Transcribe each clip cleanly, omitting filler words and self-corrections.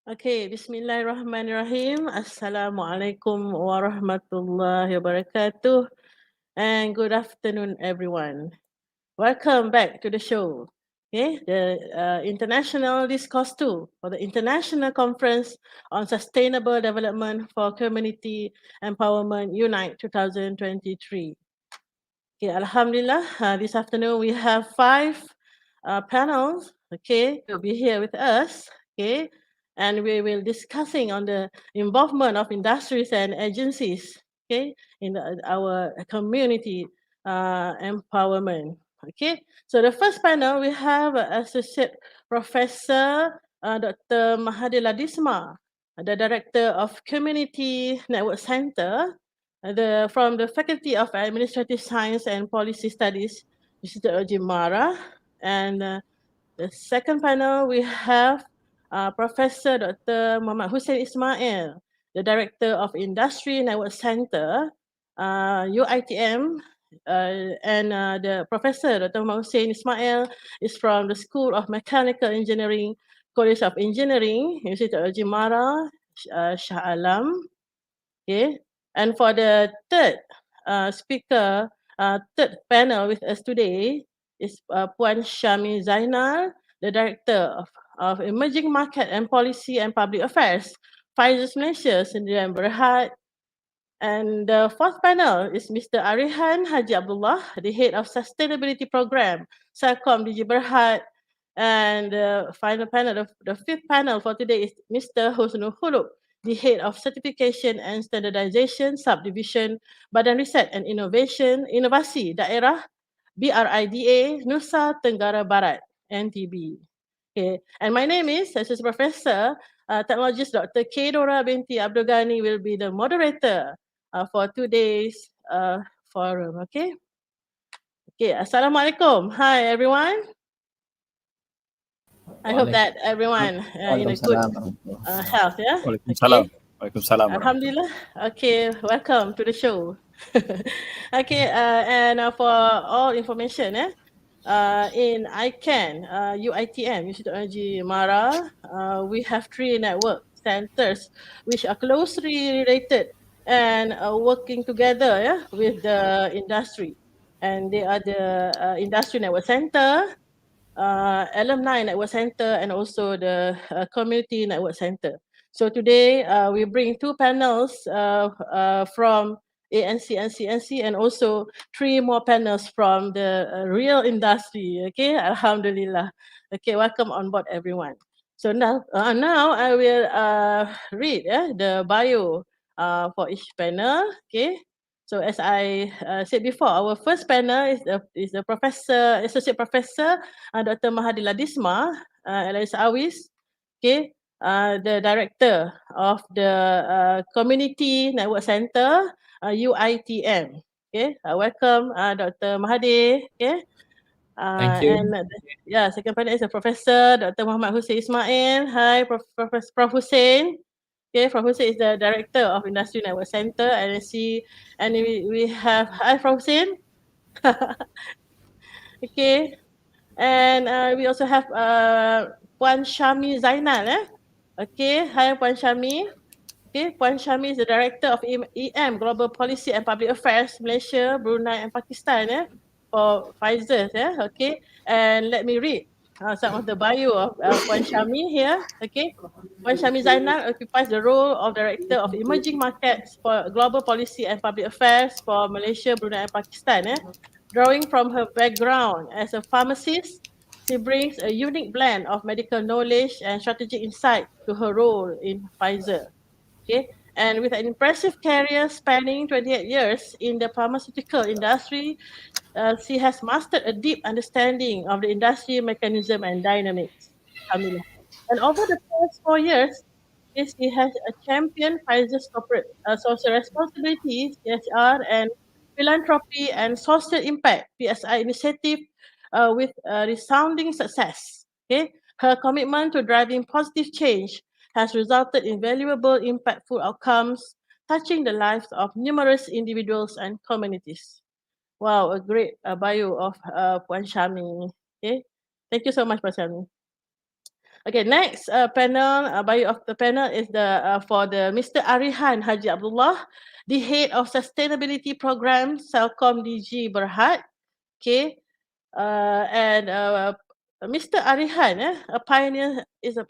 Okay, Bismillahirrahmanirrahim. Assalamualaikum warahmatullahi wabarakatuh. And good afternoon, everyone. Welcome back to the show. Okay, the International Discourse 2 for the International Conference on Sustainable Development for Community Empowerment unitE 2023. Okay, Alhamdulillah, this afternoon we have 5 panels, okay, will be here with us, okay, and we will discussing on the involvement of industries and agencies, okay, in our community empowerment, okay. So the first panel, we have Associate Professor Dr. Mahathir Ladisma, the Director of Community Network Center, from the Faculty of Administrative Science and Policy Studies, Universiti Mara. And the second panel, we have Professor Dr. Muhammad Hussein Ismail, the Director of Industry Network Center, UITM, and the Professor Dr. Muhammad Hussein Ismail is from the School of Mechanical Engineering, College of Engineering, Universiti Mara, Shah Alam. Okay, and for the third speaker, third panel with us today is Puan Syami Zainal, the Director of Emerging Market and Policy and Public Affairs, Pfizer Malaysia Sdn Berhad. And the fourth panel is Mr. Arihan Haji Abdullah, the Head of Sustainability Program, Celcom DG Berhad. And the final panel, the fifth panel for today is Mr. Husnul Huluk, the Head of Certification and Standardization Subdivision, Badan Riset and Inovasi Daerah, BRIDA, Nusa Tenggara Barat, NTB. Okay, and my name is Associate Professor Teknologi Dr. K. Dora binti Abdul Ghani will be the moderator for today's forum. Okay. Okay. Assalamualaikum. Hi everyone. I hope that everyone in a good health. Yeah. Waalaikumsalam. Waalaikumsalam. Alhamdulillah. Okay. Welcome to the show. Okay. And for all information, in ICAN, UITM, Universiti Mara, we have 3 network centers which are closely related and working together with the industry. And they are the Industry Network Center, Alumni Network Center, and also the Community Network Center. So today we bring 2 panels from ANC and CNC, and also 3 more panels from the real industry. Okay, Alhamdulillah. Okay, welcome on board everyone. So now I will read the bio for each panel. Okay. So as I said before, our first panel is the Professor, Associate Professor Dr. Mahathir Ladisma, LS Awis, okay, the Director of the Community Network Center, UITM. Okay, welcome Dr. Mahathir. Okay. Thank you. And second panel is the Professor Dr. Muhammad Hussein Ismail. Hi, Prof Hussein. Okay, Prof Hussein is the Director of Industry Network Center, NSC, and we have, hi Prof Hussein. Okay, and we also have Puan Syami Zainal. Okay, hi Puan Syami. Okay, Puan Syami is the Director of EM, Global Policy and Public Affairs, Malaysia, Brunei and Pakistan for Pfizer. Okay, and let me read some of the bio of Puan Syami here. Okay, Puan Syami Zainal occupies the role of Director of Emerging Markets for Global Policy and Public Affairs for Malaysia, Brunei and Pakistan. Drawing from her background as a pharmacist, she brings a unique blend of medical knowledge and strategic insight to her role in Pfizer. Okay, and with an impressive career spanning 28 years in the pharmaceutical industry, she has mastered a deep understanding of the industry mechanism and dynamics. Alhamdulillah. And over the past 4 years, she has championed Pfizer's corporate social responsibility, CSR, and philanthropy and social impact, PSI initiative, with resounding success. Okay, her commitment to driving positive change has resulted in valuable, impactful outcomes touching the lives of numerous individuals and communities. Wow, a great bio of Puan Syami. Okay, thank you so much, Puan Syami. Okay, next panel, bio of the panel is for the Mr. Arihan Haji Abdullah, the head of sustainability program, Celcom DG Berhad. Okay, and Mr. Arihan, a pioneer,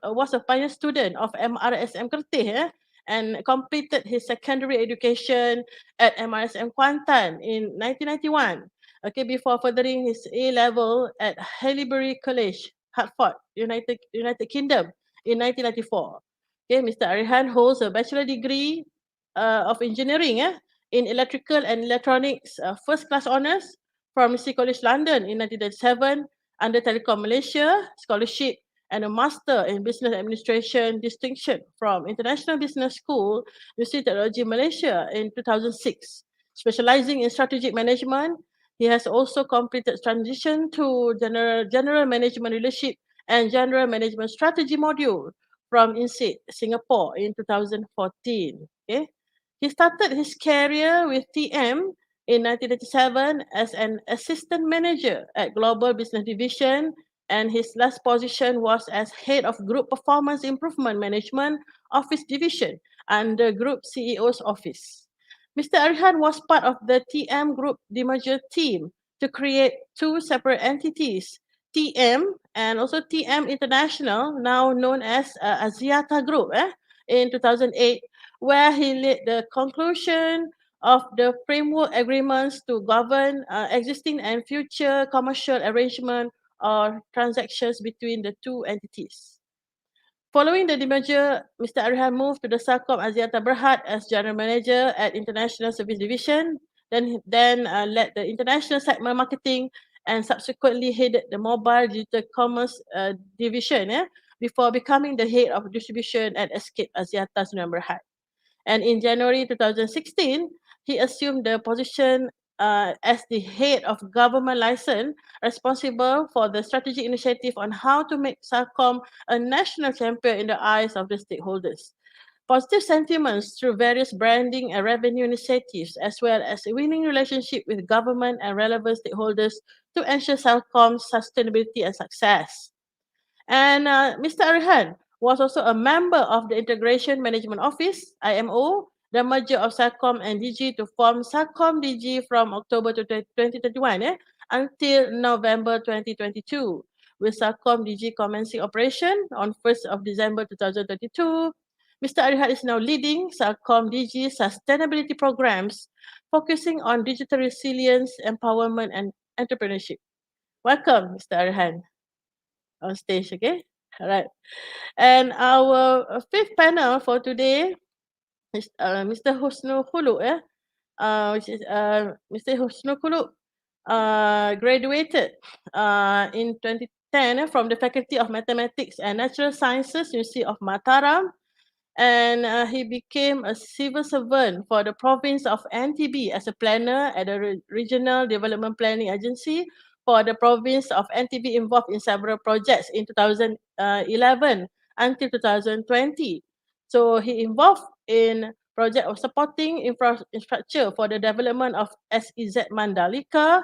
was a pioneer student of MRSM Kerteh, and completed his secondary education at MRSM Kuantan in 1991. Okay, before furthering his A level at Haileybury College, Hertford, United Kingdom in 1994. Okay, Mr. Arihan holds a bachelor degree of engineering in electrical and electronics, first class honors from University College London in 1997 under Telecom Malaysia scholarship, and a master in business administration distinction from International Business School, Universiti Teknologi Malaysia in 2006. Specializing in strategic management, he has also completed transition to general management leadership and general management strategy module from INSEAD Singapore in 2014. Okay. He started his career with TM in 1997 as an assistant manager at Global Business Division, and his last position was as head of Group Performance Improvement Management Office Division under Group CEO's Office. Mr. Arihan was part of the TM Group demerger team to create two separate entities, TM and also TM International, now known as Axiata Group, in 2008, where he led the conclusion of the framework agreements to govern existing and future commercial arrangement or transactions between the two entities. Following the demerger, Mr. Arihan moved to the Celcom Axiata Berhad as General Manager at International Service Division, then led the International Segment Marketing, and subsequently headed the Mobile Digital Commerce Division before becoming the head of distribution at Escape Axiata Sdn Berhad. And in January 2016, he assumed the position as the head of government license, responsible for the strategic initiative on how to make Celcom a national champion in the eyes of the stakeholders. Positive sentiments through various branding and revenue initiatives, as well as a winning relationship with government and relevant stakeholders to ensure Celcom's sustainability and success. And Mr. Arihan was also a member of the Integration Management Office, IMO, the merger of Celcom and DG to form Celcom DG from October 2021 until November 2022, with Celcom DG commencing operation on 1st of December 2022. Mr. Arihan is now leading Celcom DG sustainability programs, focusing on digital resilience, empowerment, and entrepreneurship. Welcome, Mr. Arihan, on stage, okay? All right. And our fifth panel for today is Mr. Husnul Khuluq, which is Mr. Husnul Khuluq graduated in 2010 from the Faculty of Mathematics and Natural Sciences, University of Mataram, and he became a civil servant for the province of NTB as a planner at the Regional Development Planning Agency for the province of NTB, involved in several projects in 2011 until 2020. So he involved in project of supporting infrastructure for the development of SEZ Mandalika,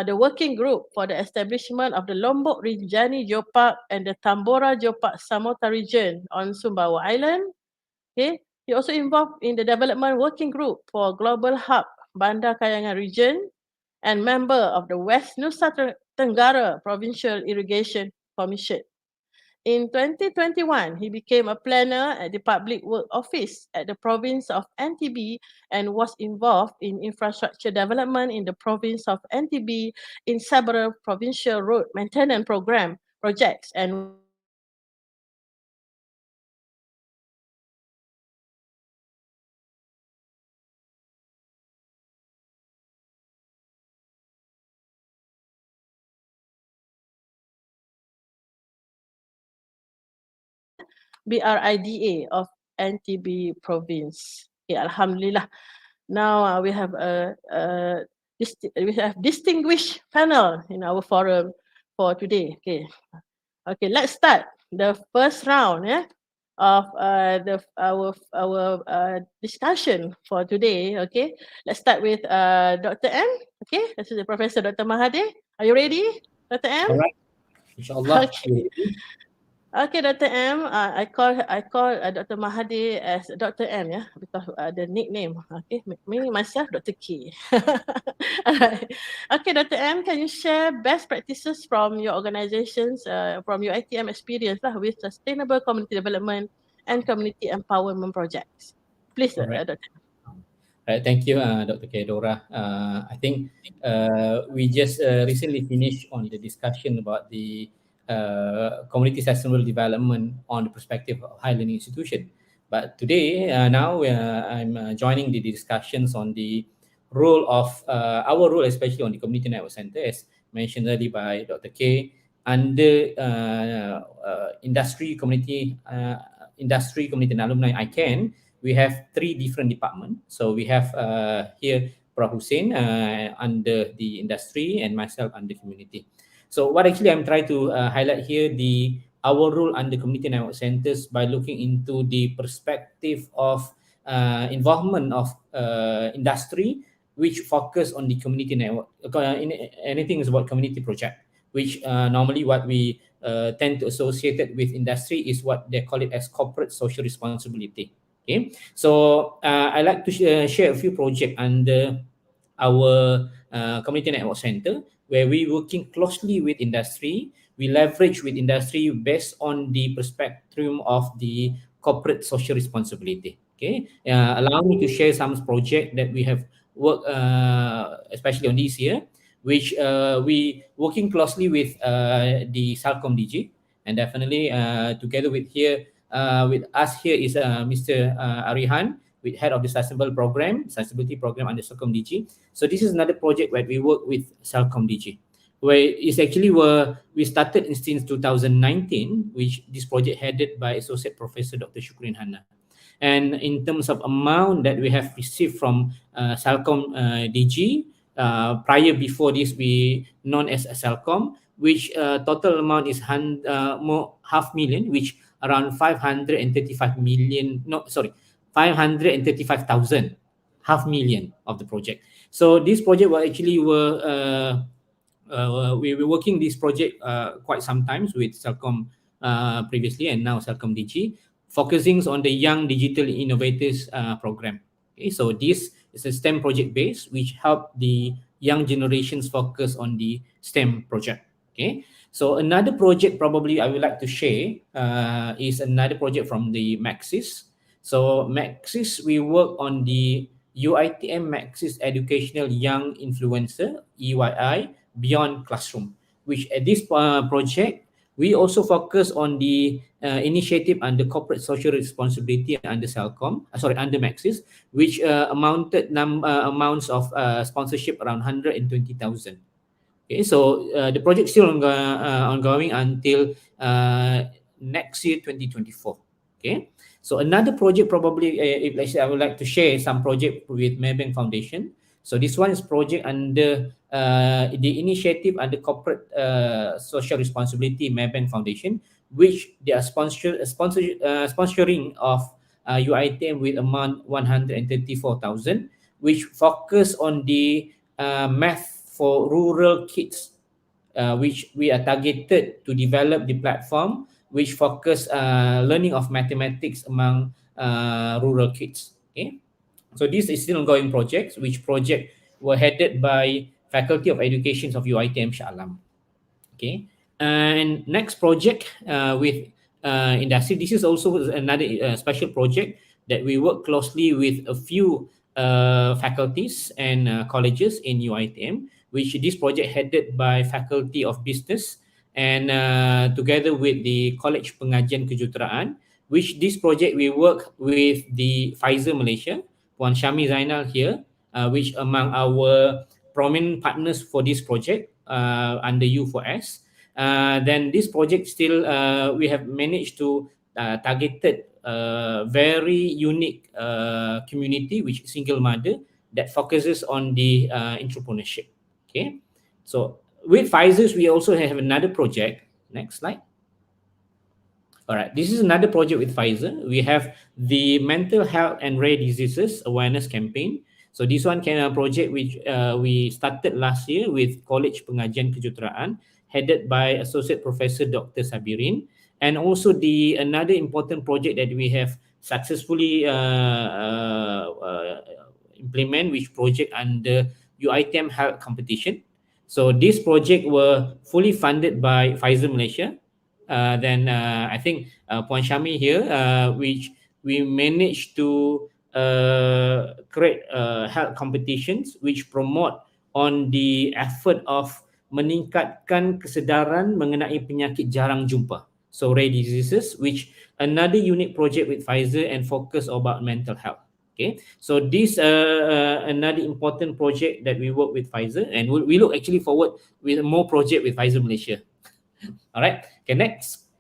the working group for the establishment of the Lombok Rinjani Geopark and the Tambora Geopark Samota region on Sumbawa Island. Okay. He also involved in the development working group for Global Hub Bandar Kayangan region and member of the West Nusa Tenggara Provincial Irrigation Commission. In 2021, he became a planner at the Public Work Office at the province of NTB and was involved in infrastructure development in the province of NTB in several provincial road maintenance projects and BRIDA of NTB province. Okay, Alhamdulillah. Now we have we have distinguished panel in our forum for today. Okay, let's start the first round of our discussion for today. Okay, let's start with Dr. M. Okay, this is Professor Dr. Mahathir. Are you ready, Dr. M? All right. Inshallah. Okay. Okay, Dr. M. I call Dr. Mahadi as Dr. M, yeah, because the nickname. Okay, me myself Dr. K. Alright. Okay, Dr. M, can you share best practices from your organizations, from your ITM experience lah, with sustainable community development and community empowerment projects? Please, All right. Dr. Thank you, Dr. Kedora. I think we just recently finished on the discussion about the community sustainable development on the perspective of higher learning institution. But today, now I'm joining the discussions on the role of our role, especially on the community network center, as mentioned earlier by Dr. K, under industry, community, and alumni ICAN. We have three different departments. So we have here Prof. Hussein under the industry and myself under community. So what actually I'm trying to highlight here, our role under community network centers by looking into the perspective of involvement of industry, which focus on the community network. Anything is about community project, which normally what we tend to associate it with industry is what they call it as corporate social responsibility. Okay, so I like to share a few projects under our community network center where we working closely with industry. We leverage with industry based on the spectrum of the corporate social responsibility. Okay, allow me to share some project that we have worked, especially on this year, which we working closely with the Celcom DG, and definitely together with us here is Mr. Arihan, with head of the sustainability program under Celcom DG. So this is another project where we work with Celcom DG, where it's actually where we started since 2019, which this project headed by Associate Professor Dr. Shukrin Hanna. And in terms of amount that we have received from Celcom DG, before this we known as Celcom, which total amount is more half million, which around 535 million. No, sorry, 535,000, half million of the project. So this project we were working this project quite sometimes with Celcom previously and now Celcom DG, focusing on the Young Digital Innovators program. Okay, so this is a STEM project base which help the young generations focus on the STEM project. Okay, so another project probably I would like to share is another project from the Maxis. So Maxis, we work on the UITM Maxis Educational Young Influencer (EYI) beyond classroom, which at this project we also focus on the initiative under corporate social responsibility under under Maxis, which amounts of sponsorship around 120,000. Okay, so the project still ongoing until next year, 2024. Okay, so another project probably, if let's say I would like to share some project with Maybank Foundation. So this one is project under the initiative under corporate social responsibility Maybank Foundation, which they are sponsoring of UITM with amount 134,000, which focus on the math for rural kids, which we are targeted to develop the platform which focus learning of mathematics among rural kids. Okay, so this is still ongoing projects, which project were headed by Faculty of Education of UITM Shah Alam. Okay, and next project with industry. This is also another special project that we work closely with a few faculties and colleges in UITM, which this project headed by Faculty of Business and together with the College Pengajian Kejuruteraan, which this project we work with the Pfizer Malaysia, Puan Syami Zainal here, which among our prominent partners for this project under U4S. Then this project still we have managed to targeted very unique community, which is single mother, that focuses on the entrepreneurship. Okay, so with Pfizer's we also have another project. Next slide. All right, this is another project with Pfizer. We have the mental health and rare diseases awareness campaign. So this one can a project which we started last year with College Pengajian Kejuruteraan, headed by Associate Professor Dr. Sabirin. And also the another important project that we have successfully implement, which project under UiTM Health Competition. So this project were fully funded by Pfizer Malaysia. Then I think Puan Syami here, which we managed to create health competitions which promote on the effort of meningkatkan kesedaran mengenai penyakit jarang jumpa. So rare diseases, which another unique project with Pfizer and focus about mental health. Okay, so this another important project that we work with Pfizer, and we look actually forward with more project with Pfizer Malaysia. All right, okay, next.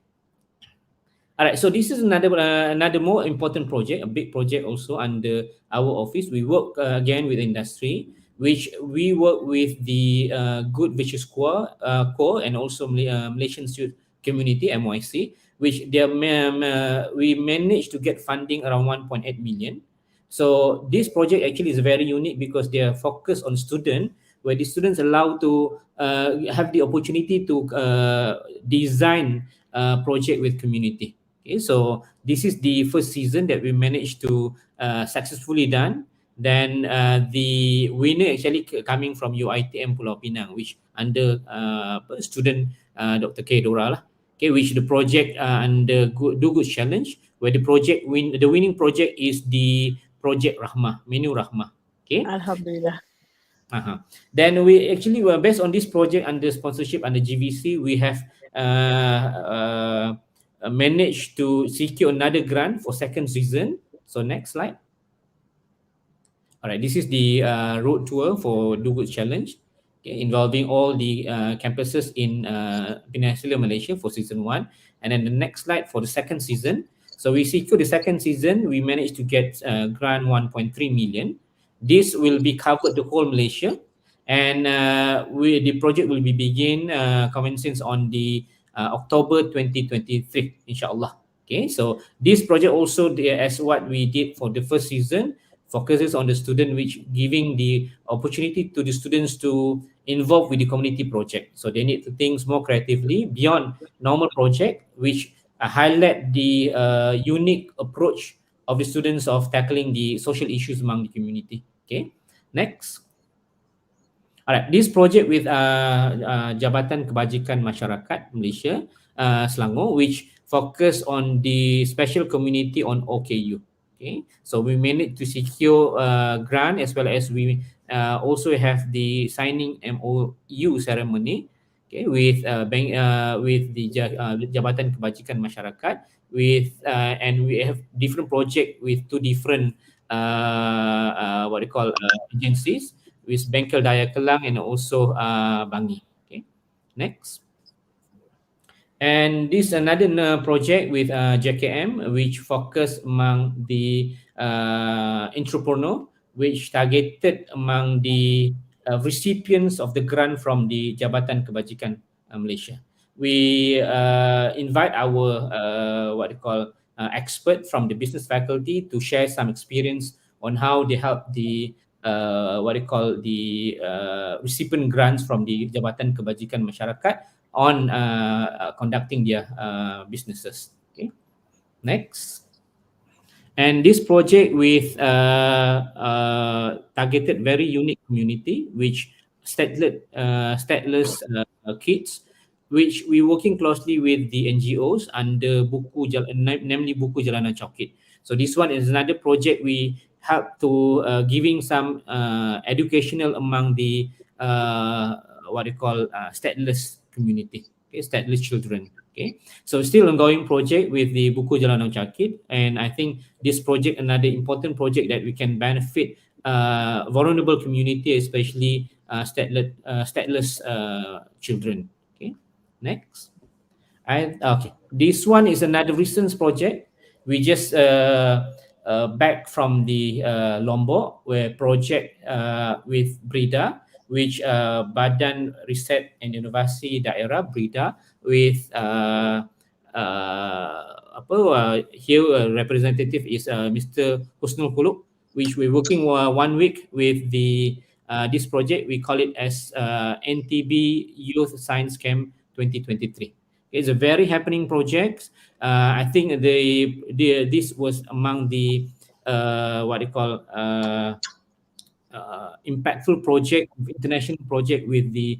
All right, so this is another more important project, a big project also under our office. We work again with industry, which we work with the Good Vicious Core and also Malaysian Student Community (MYC), which we managed to get funding around 1.8 million. So this project actually is very unique because they are focused on student, where the students allowed to have the opportunity to design project with community. Okay, so this is the first season that we managed to successfully done. Then the winner actually coming from UiTM Pulau Pinang, which under student Dr. K. Dora lah. Okay, which the project under Do Good Challenge, where the winning project is the project Rahmah, menu Rahmah. Okay. Alhamdulillah. Then we actually were based on this project under sponsorship under GVC. We have managed to secure another grant for second season. So next slide. All right, this is the road tour for Do Good Challenge, okay, involving all the campuses in Peninsular Malaysia for season 1. And then the next slide for the second season. So we secured the second season. We managed to get grant 1.3 million. This will be covered the whole Malaysia, and the project will be begin commencing on the October 2023, inshallah. Okay, so this project also, as what we did for the first season, focuses on the student, which giving the opportunity to the students to involve with the community project. So they need to think more creatively beyond normal project, which highlight the unique approach of the students of tackling the social issues among the community. Okay, next. All right, this project with Jabatan Kebajikan Masyarakat Malaysia, Selangor, which focus on the special community on OKU. Okay, so we managed to secure grant, as well as we also have the signing MOU ceremony. Okay, with the Jabatan Kebajikan Masyarakat, and we have different project with two different what they call agencies, with Bengkel Daya Kelang and also Bangi. Okay, next. And this another project with JKM, which focus among the entrepreneur, which targeted among the recipients of the grant from the Jabatan Kebajikan Malaysia. We invite our what they call expert from the business faculty to share some experience on how they help the what they call the recipient grants from the Jabatan Kebajikan Masyarakat on conducting their businesses. Okay, next. And this project with targeted very unique community, which stateless kids, which we working closely with the NGOs under namely Buku Jalanan Cokit. So this one is another project we help to giving some educational among the what they call stateless community, okay, stateless children. Okay, so still ongoing project with the Buku Jalanan Cokit, and I think this project another important project that we can benefit vulnerable community, especially stateless children. Okay, next. Okay, this one is another recent project. We just back from the Lombok, where project with BRIDA, which Badan Riset and Inovasi Daerah BRIDA, with here representative is Mr. Husnul Kulub, which we're working 1 week with the this project. We call it as NTB Youth Science Camp 2023. It's a very happening project. I think this was among the what they call impactful project, international project with the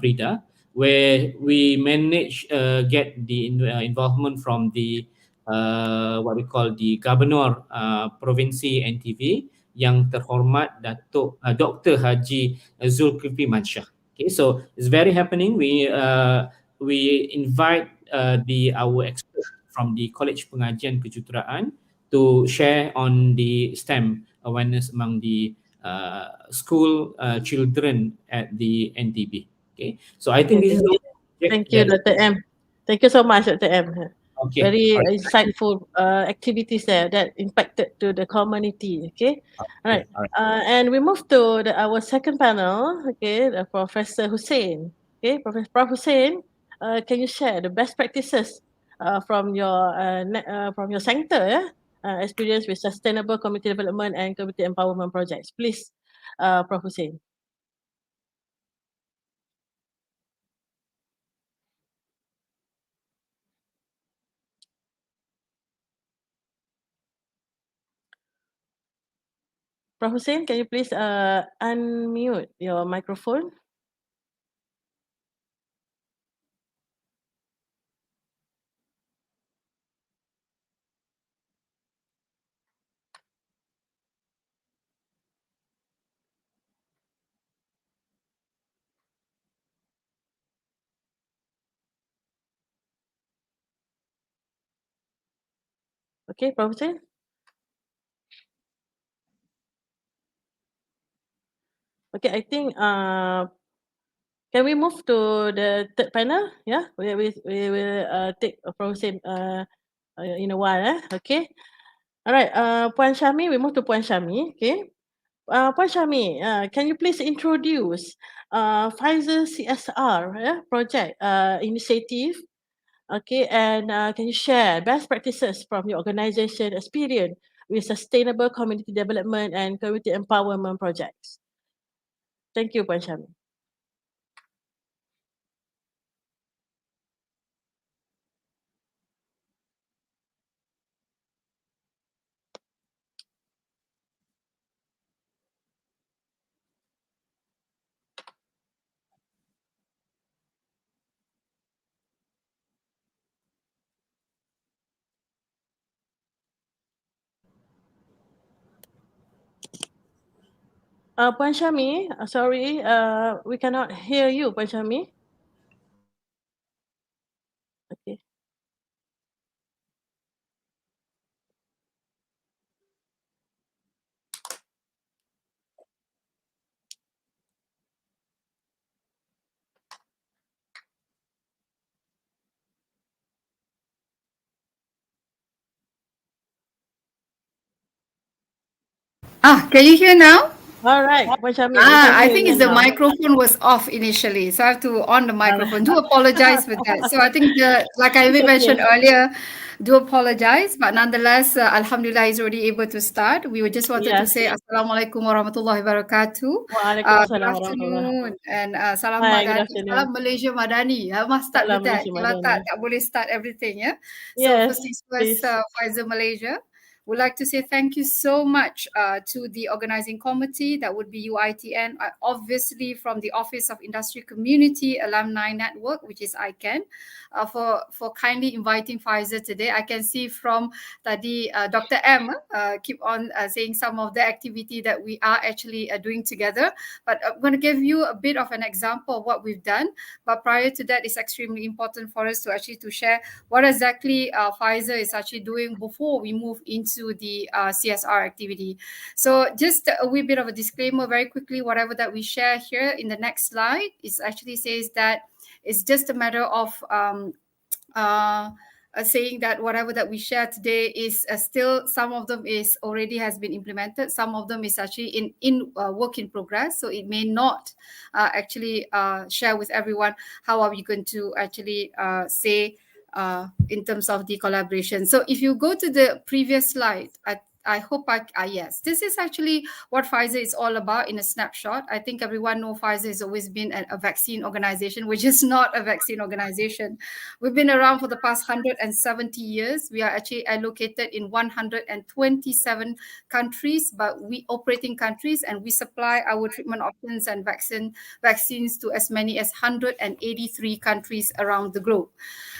Brida, where we managed get the involvement from the what we call the Governor Provinsi NTV yang terhormat Datuk Dr. Haji Zulkifli Mansyah. Okay, so it's very happening. We invite our expert from the College Pengajian Kejuruteraan to share on the STEM awareness among the school children at the NTB. Okay, so I think Okay, this is the thank project you, that. Dr. M. Thank you so much, Dr. M. Okay, Very all right. insightful activities there that impacted to the community. Okay, all right. Okay, all right. And we move to our second panel. Okay, Professor Hussein. Okay, Prof. Hussein, can you share the best practices from your center? Yeah, experience with sustainable community development and community empowerment projects. Please, Prof. Hussein. Prof. Hussein, can you please unmute your microphone? Okay, Prof. Hussein. Okay, I think can we move to the third panel? Yeah, we will take Prof. Hussein in a while. Okay. All right. Puan Syami, we move to Puan Syami. Okay. Puan Syami, can you please introduce Pfizer CSR project initiative? Okay, and can you share best practices from your organization experience with sustainable community development and community empowerment projects? Thank you, Puan Syami. Puan Syami, sorry, we cannot hear you, Puan Syami. Okay. Can you hear now? All right, Puan Syami, we can I hear think you it's the now. microphone was off initially, so I have to on the microphone. Do apologize for that. So I think like I It's mentioned okay. earlier, do apologize, but nonetheless, Alhamdulillah is already able to start. We just wanted to Yes. say Assalamualaikum warahmatullahi wabarakatuh. Good Waalaikumsalam warahmatullahi. afternoon and salam Hi, good Madani, afternoon. salam Malaysia Madani. I must start Salam with that. Malaysia Kalau tak, Madani. tak boleh start everything, yeah. So Yes, first things first, please. Pfizer Malaysia. Would like to say thank you so much to the organizing committee, that would be UITN, obviously from the Office of Industry Community Alumni Network, which is ICAN, for kindly inviting Pfizer today. I can see from tadi Dr. M keep on saying some of the activity that we are actually doing together, but I'm going to give you a bit of an example of what we've done. But prior to that, it's extremely important for us to actually to share what exactly Pfizer is actually doing before we move into the CSR activity. So just a wee bit of a disclaimer very quickly, whatever that we share here in the next slide is actually says that it's just a matter of saying that whatever that we share today is still, some of them is already has been implemented, some of them is actually in work in progress, so it may not actually share with everyone how are we going to actually say in terms of the collaboration. So if you go to the previous slide, I hope yes, this is actually what Pfizer is all about in a snapshot. I think everyone knows Pfizer has always been a vaccine organization, which is not a vaccine organization. We've been around for the past 170 years. We are actually located in 127 countries, but we operating countries, and we supply our treatment options and vaccines to as many as 183 countries around the globe.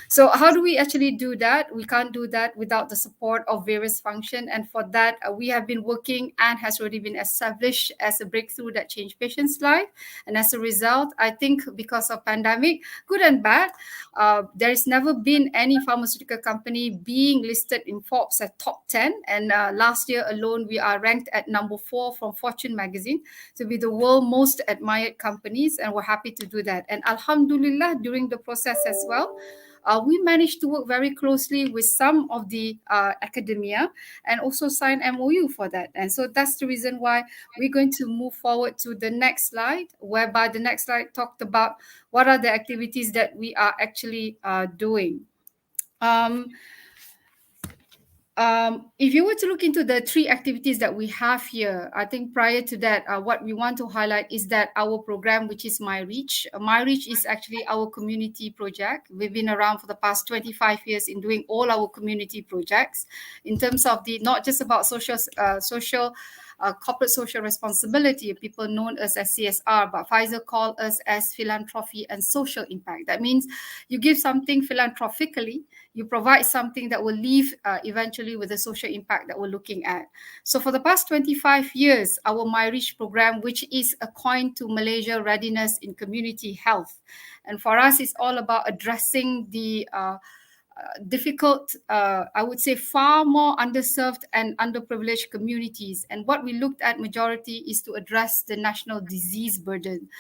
So how do we actually do that? We can't do that without the support of various functions. And for that, we have been working and has already been established as a breakthrough that changed patients' life. And as a result, I think because of pandemic, good and bad, there has never been any pharmaceutical company being listed in Forbes at top 10. And last year alone, we are ranked at number 4 from Fortune magazine to be the world's most admired companies. And we're happy to do that. And Alhamdulillah, during the process as well, we managed to work very closely with some of the academia and also sign MOU for that. And so that's the reason why we're going to move forward to the next slide, whereby the next slide talked about what are the activities that we are actually doing. If you were to look into the 3 activities that we have here, I think prior to that, what we want to highlight is that our program, which is MyReach. MyReach is actually our community project. We've been around for the past 25 years in doing all our community projects in terms of the not just about corporate social responsibility, people known as CSR, but Pfizer called us as philanthropy and social impact. That means you give something philanthropically, you provide something that will leave eventually with the social impact that we're looking at. So for the past 25 years, our MyReach program, which is a coin to Malaysia readiness in community health. And for us, it's all about addressing the difficult, I would say far more underserved and underprivileged communities. And what we looked at majority is to address the national disease burden.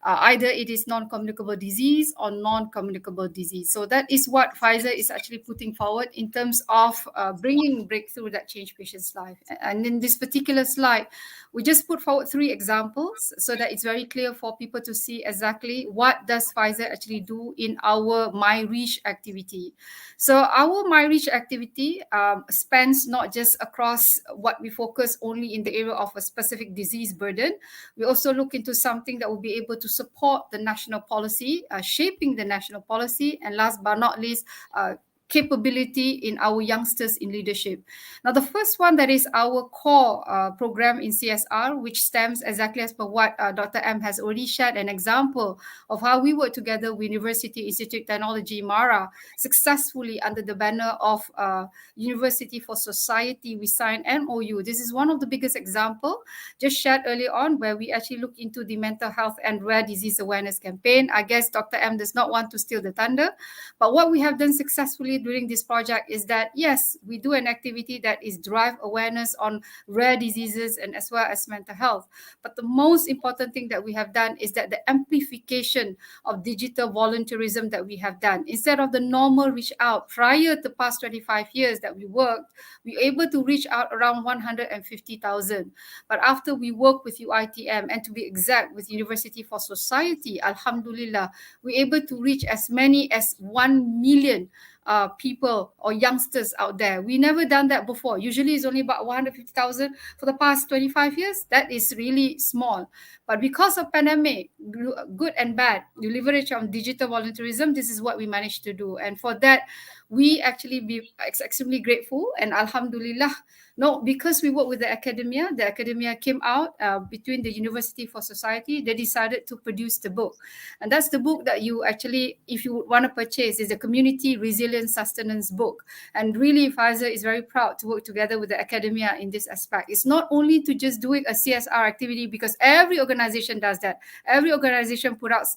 Either it is non-communicable disease or non-communicable disease. So that is what Pfizer is actually putting forward in terms of bringing breakthrough that change patients' life. And in this particular slide, we just put forward 3 examples so that it's very clear for people to see exactly what does Pfizer actually do in our MyReach activity. So our MyReach activity spans not just across what we focus only in the area of a specific disease burden. We also look into something that will be able to support the national policy, shaping the national policy, and last but not least, capability in our youngsters in leadership. Now, the first one that is our core program in CSR, which stems exactly as per what Dr. M has already shared an example of how we work together with Universiti Institute Teknologi MARA successfully under the banner of University for Society. We signed MOU. This is one of the biggest example just shared earlier on where we actually look into the mental health and rare disease awareness campaign. I guess Dr. M does not want to steal the thunder, but what we have done successfully during this project is that, yes, we do an activity that is drive awareness on rare diseases and as well as mental health. But the most important thing that we have done is that the amplification of digital volunteerism that we have done. Instead of the normal reach out prior to the past 25 years that we worked, we were able to reach out around 150,000. But after we work with UiTM, and to be exact with University for Society, Alhamdulillah, we're able to reach as many as 1 million people or youngsters out there. We never done that before. Usually it's only about 150,000 for the past 25 years. That is really small. But because of pandemic, good and bad, the leverage on digital volunteerism, this is what we managed to do. And for that, we actually be extremely grateful. And Alhamdulillah, no, because we work with the academia came out between the University for Society, they decided to produce the book. And that's the book that you actually, if you want to purchase, is a Community Resilience Sustenance book. And really, Pfizer is very proud to work together with the academia in this aspect. It's not only to just doing a CSR activity, because every organization does that. Every organization put out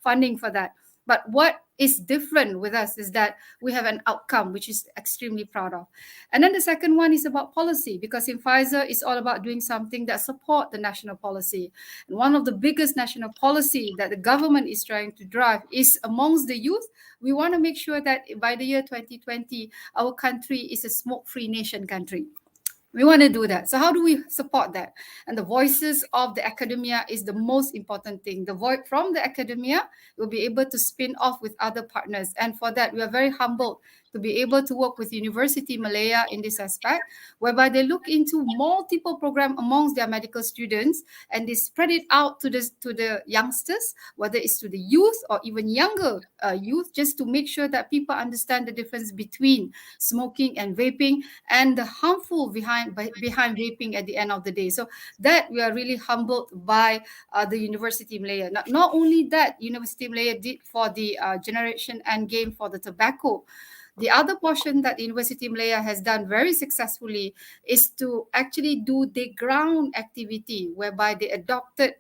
funding for that. But what is different with us is that we have an outcome, which is extremely proud of. And then the second one is about policy, because in Pfizer, it's all about doing something that support the national policy. And one of the biggest national policy that the government is trying to drive is amongst the youth. We want to make sure that by the year 2020, our country is a smoke-free nation country. We want to do that. So how do we support that? And the voices of the academia is the most important thing. The voice from the academia will be able to spin off with other partners. And for that, we are very humbled to be able to work with Universiti Malaya in this aspect, whereby they look into multiple programs amongst their medical students and they spread it out to the youngsters, whether it's to the youth or even younger youth, just to make sure that people understand the difference between smoking and vaping and the harmful behind vaping at the end of the day. So that we are really humbled by the Universiti Malaya. Not only that, Universiti Malaya did for the generation end game for the tobacco. The other portion that Universiti Malaya has done very successfully is to actually do the ground activity, whereby they adopted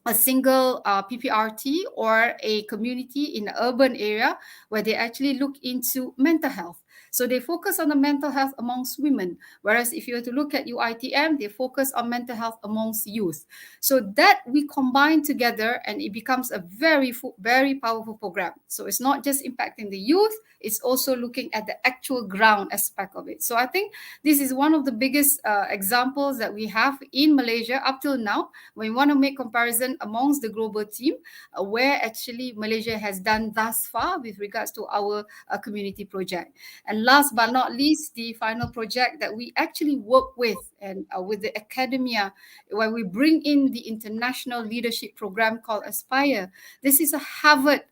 a single PPRT or a community in an urban area where they actually look into mental health. So they focus on the mental health amongst women, whereas if you were to look at UITM, they focus on mental health amongst youth. So that we combine together and it becomes a very powerful program. So it's not just impacting the youth, it's also looking at the actual ground aspect of it. So I think this is one of the biggest examples that we have in Malaysia up till now. When we want to make comparison amongst the global team, where actually Malaysia has done thus far with regards to our community project. And last but not least, the final project that we actually work with and with the academia, where we bring in the international leadership program called Aspire. This is a Harvard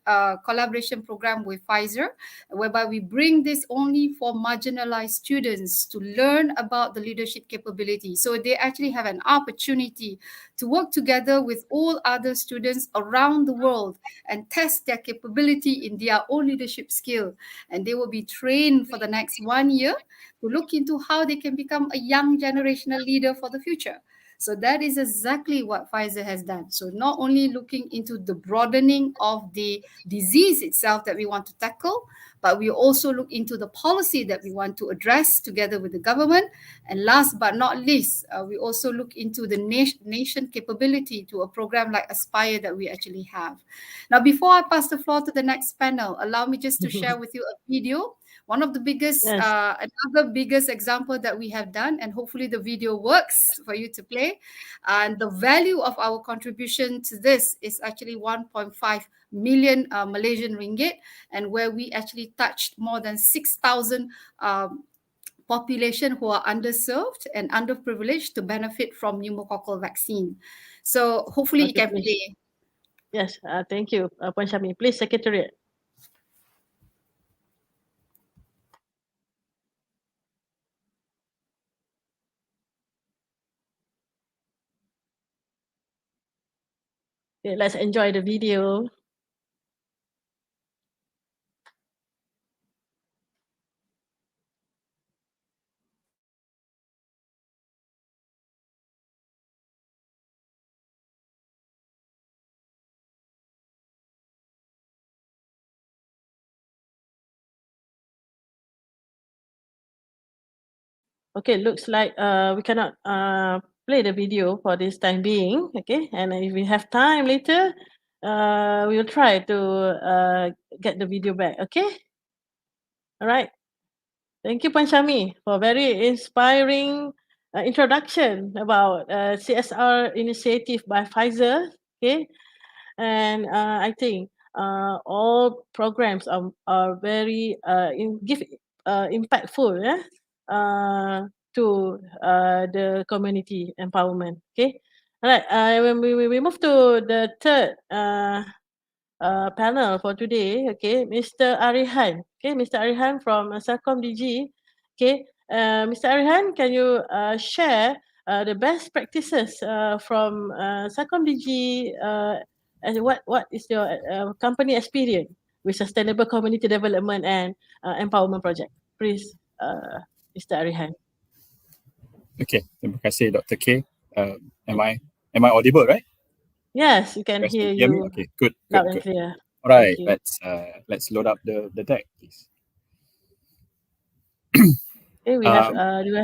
collaboration program with Pfizer, whereby we bring this only for marginalized students to learn about the leadership capability. So they actually have an opportunity to work together with all other students around the world and test their capability in their own leadership skill. And they will be trained for the next 1 year to look into how they can become a young generational leader for the future. So that is exactly what Pfizer has done. So not only looking into the broadening of the disease itself that we want to tackle, but we also look into the policy that we want to address together with the government. And last but not least, we also look into the nation capability to a program like Aspire that we actually have. Now, before I pass the floor to the next panel, allow me just to share with you a video. One of the biggest, Yes. another biggest example that we have done, and hopefully the video works for you to play. And the value of our contribution to this is actually 1.5 million Malaysian ringgit, and where we actually touched more than 6,000 population who are underserved and underprivileged to benefit from pneumococcal vaccine. So hopefully it Okay, can please. play. Yes, thank you, Puan Syami. Please, Secretariat. Okay, let's enjoy the video. Okay, looks like we cannot play the video for this time being. Okay, and if we have time later, we will try to get the video back. Okay. All right. Thank you, Puan Syami, for very inspiring introduction about CSR initiative by Pfizer. Okay, and I think all programs are very impactful. Yeah. To the community empowerment. Okay. All right. When we move to the third panel for today. Okay, Mr. Arihan. Okay, Mr. Arihan from Celcom DG. Okay, Mr. Arihan, can you share the best practices from Celcom DG and what is your company experience with sustainable community development and empowerment project? Please, Mr. Arihan. Okay, terima kasih Dr. K. Am I audible, right? Yes, we can You guys hear can hear me? you Okay, good. loud and clear. All right, Thank let's load up the deck, please. Okay, we have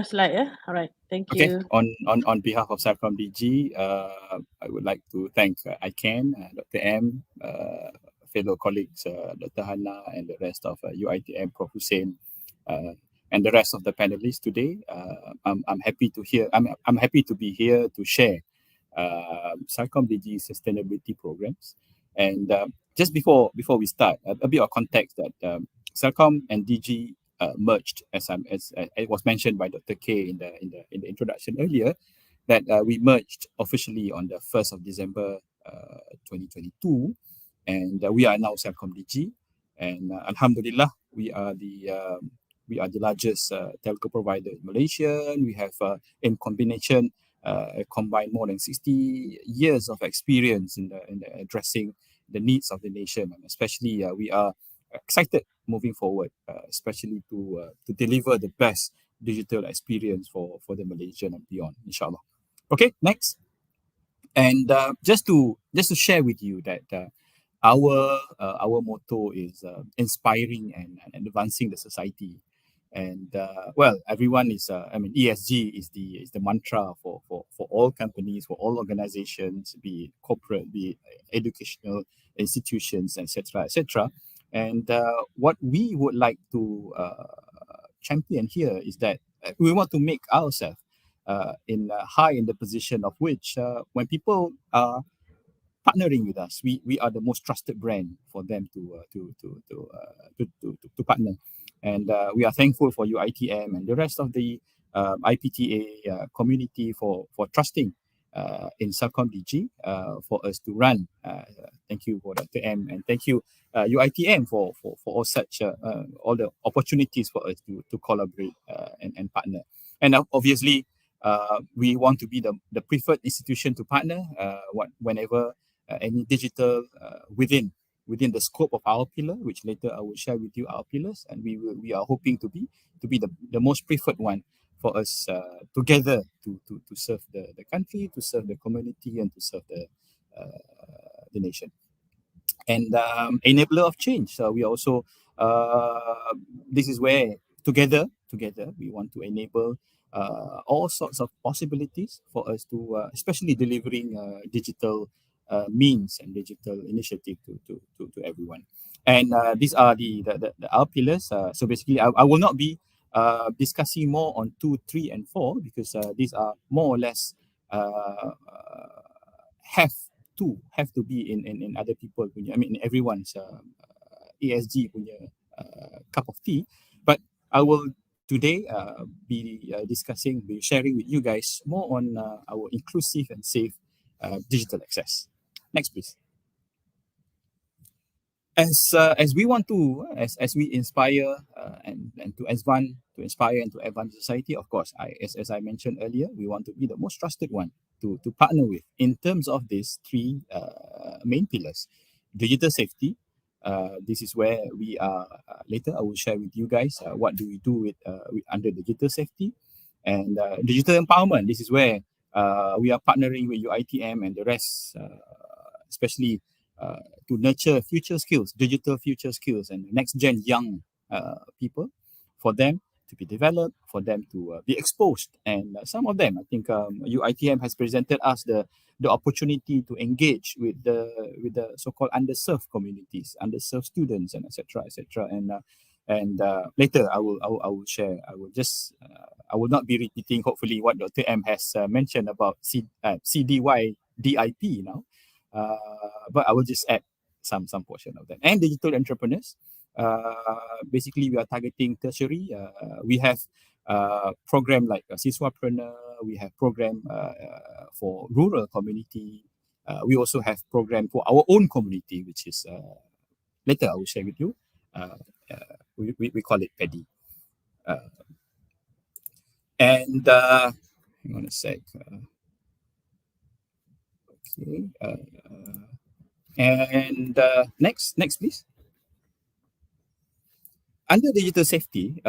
slide, yeah? All right, thank Okay, you. on behalf of Celcom DG, I would like to thank ICAN, Dr. M, fellow colleagues, Dr. Hannah, and the rest of UITM, Prof. Hussein, and the rest of the panelists today. I'm happy to hear. I'm happy to be here to share Celcom DG sustainability programs. And just before we start, a bit of context that Celcom and DG merged, as it was mentioned by Dr. K in the introduction earlier, that we merged officially on the 1st of December 2022, and we are now Celcom DG, and Alhamdulillah, we are the largest telco provider in Malaysia. We have in combination combined more than 60 years of experience in addressing the needs of the nation, and especially we are excited moving forward, especially to deliver the best digital experience for the Malaysian and beyond, inshallah. Okay, next. And just to share with you that our motto is inspiring and advancing the society. And well, everyone is ESG is the mantra for all companies, for all organizations, be it corporate, be it educational institutions, etc., etc. And what we would like to champion here is that we want to make ourselves high in the position of which when people are partnering with us, we are the most trusted brand for them to partner. And we are thankful for UiTM and the rest of the IPTA community for trusting in Celcom DG for us to run. Thank you for Dr. M, and thank you UiTM for all such all the opportunities for us to collaborate and partner. And obviously, we want to be the preferred institution to partner whenever any digital within the scope of our pillar, which later I will share with you our pillars, and we are hoping to be the most preferred one for us together to serve the country, to serve the community, and to serve the nation. And enabler of change. So we also this is where together we want to enable all sorts of possibilities for us to especially delivering digital means and digital initiative to everyone. And these are our pillars. So basically, I will not be discussing more on 2, 3, and 4 because these are more or less have to be in other people punya, I mean everyone's ESG punya cup of tea. But I will today be sharing with you guys more on our inclusive and safe digital access. Next, please. As we want to, as we inspire and to inspire and to advance society, of course, as I mentioned earlier, we want to be the most trusted one to partner with in terms of these 3 main pillars. Digital safety. This is where we are. Later, I will share with you guys what do we do with under digital safety and digital empowerment. This is where we are partnering with UiTM and the rest, especially to nurture future skills, digital future skills, and next gen young people, for them to be developed, for them to be exposed. And some of them, I think UiTM has presented us the opportunity to engage with the so-called underserved communities, underserved students, and etc. And later I will share. I will not be repeating hopefully what Dr. M has mentioned about CDY DIP now, but I will just add some portion of that. And digital entrepreneurs. Basically, we are targeting tertiary. We have program like Siswapreneur. We have program for rural community. We also have program for our own community, which is later I will share with you. We call it PEDI. And hang on a sec. Okay. And next, please. Under digital safety,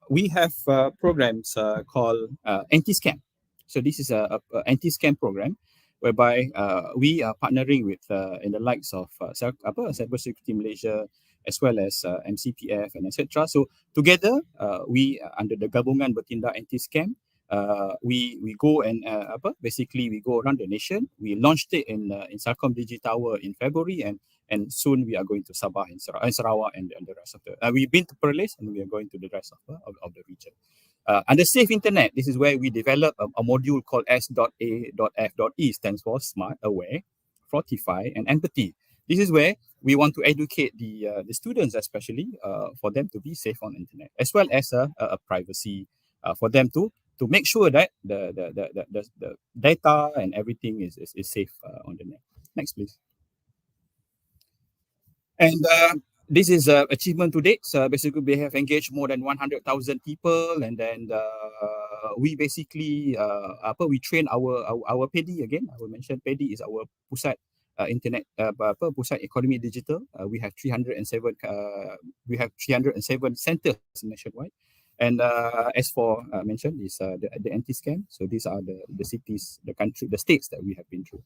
we have programs called anti-scam. So this is a anti-scam program whereby we are partnering with in the likes of Cybersecurity Malaysia as well as MCPF and etc. So together, we under the Gabungan Bertindak Anti-Scam, we go and basically we go around the nation. We launched it in Celcom DG Tower in February, and soon we are going to Sabah and Sarawak and the rest of the. We've been to Perlis and we are going to the rest of the region. Under Safe Internet, this is where we develop a module called S.A.F.E, stands for Smart, Aware, Fortify, and Empathy. This is where we want to educate the students, especially for them to be safe on internet, as well as a privacy for them to make sure that the data and everything is safe on the net. Next, please. And this is achievement to date. So basically, we have engaged more than 100,000 people, and then we basically we train our PD again. I will mention PD is our pusat internet pusat economy digital. We have 307 centers nationwide. And as for mentioned is the anti-scam. So these are the cities, the country, the states that we have been through.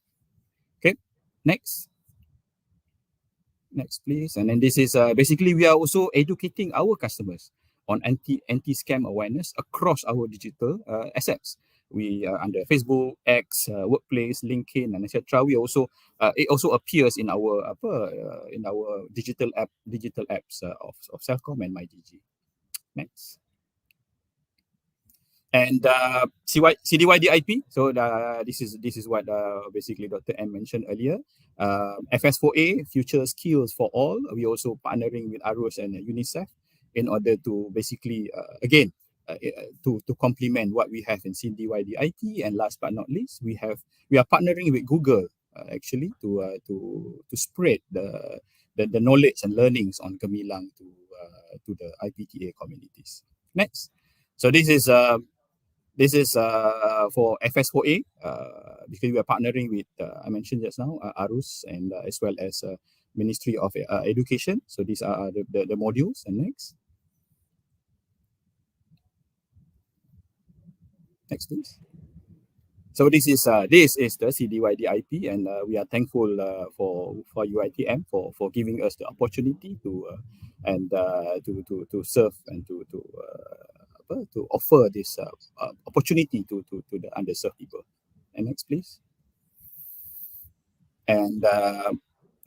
Okay, next. Next, please. And then this is basically we are also educating our customers on anti-scam awareness across our digital assets. We under Facebook, X, Workplace, LinkedIn, and etc. We also it also appears in our digital apps of Celcom and MyDG. Next. And CDYDIP. So this is what basically Dr. M mentioned earlier. FS4A, Future Skills for All. We also partnering with ARUS and UNICEF in order to basically again to complement what we have in CDYDIP. And last but not least, we are partnering with Google actually to spread the knowledge and learnings on Gemilang to the IPTA communities. Next. So this is for FS4A, because we are partnering with, I mentioned just now, ARUS and as well as Ministry of Education. So these are the modules. And next. Next, please. So this is the CDYDIP, and we are thankful for UiTM for giving us the opportunity to serve and to offer this opportunity to the underserved people. And next, please. And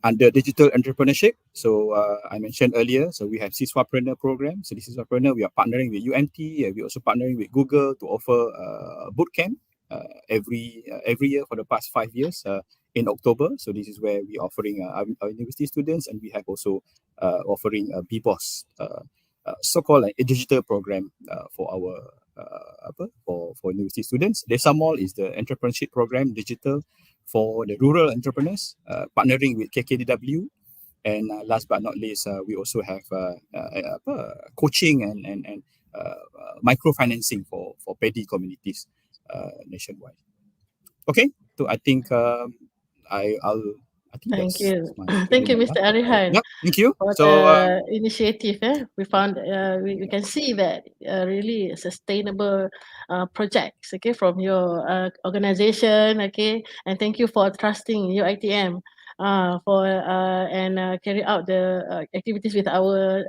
under digital entrepreneurship, so I mentioned earlier, so we have Siswapreneur program. So this is Siswapreneur, we are partnering with UMT, we're also partnering with Google to offer bootcamp every year for the past 5 years in October. So this is where we're offering our university students, and we have also offering a BBOS, so-called a digital program for our for university students. Desamol is the entrepreneurship program, digital for the rural entrepreneurs, partnering with KKDW. And last but not least, we also have coaching and microfinancing for PADI communities nationwide. Okay, so I think I think Thank that's you. my Thank you, my Mr. last. Arihan, Yep, thank you. for So the initiative. We found we can see that really sustainable projects. Okay, from your organization. Okay, and thank you for trusting UiTM for and carry out the activities with our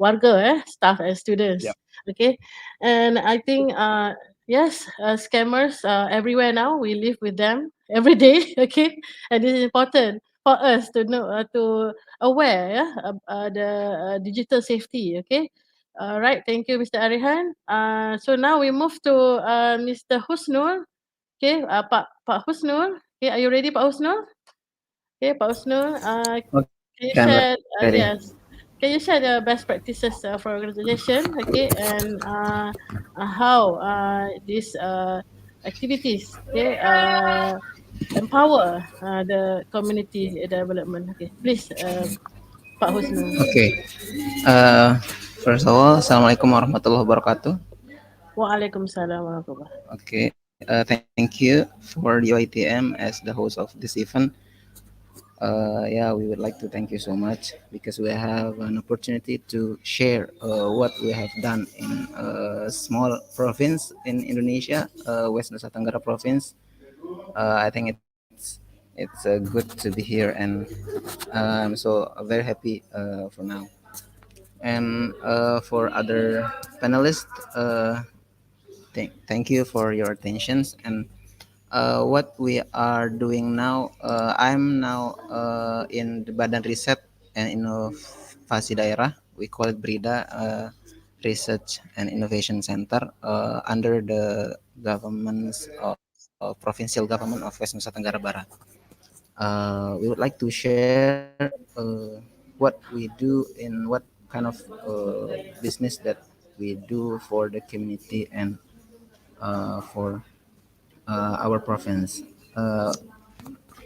warga, staff and students. yeah, Okay, and I think yes, scammers everywhere now. We live with them every day. Okay, and it is important for us to know to aware the digital safety. Okay, right. Thank you, Mr. Arihan. So now we move to Mr. Husnul. Okay, Pak Husnul. Okay, are you ready, Pak Husnul? Okay, Pak Husnul. Can you Okay, I'm share? ready. Yes. Can you share the best practices for organization? Okay, and how these activities empower the community development. Okay, please, Pak Husnul. Okay. Uh, First of all, Assalamualaikum warahmatullahi wabarakatuh. Waalaikumsalam warahmatullahi. Okay. Thank you for the UiTM as the host of this event. Yeah, we would like to thank you so much because we have an opportunity to share what we have done in a small province in Indonesia, West Nusa Tenggara province. I think it's good to be here, and I'm so very happy for now. And for other panelists, thank you for your attentions. And what we are doing now, I'm now in the Badan Riset and Inovasi Daerah. We call it BRIDA, Research and Innovation Center, under the government's provincial government of West Nusa Tenggara Barat. We would like to share what we do in what kind of business that we do for the community and for our province.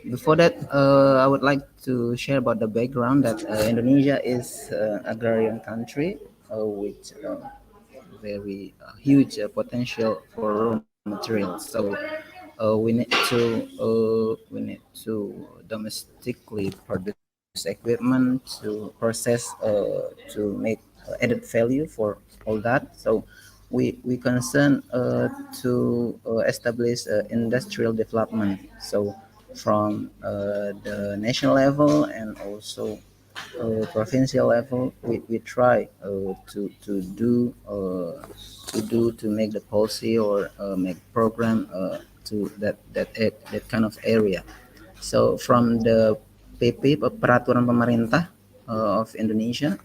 Before that, I would like to share about the background that Indonesia is agrarian country with very huge potential for raw materials. So we need to domestically produce equipment to process to make added value for all that. So we concern to establish industrial development. So from the national level and also provincial level, we try to make the policy or make program to that kind of area. So from the PP peraturan pemerintah of Indonesia,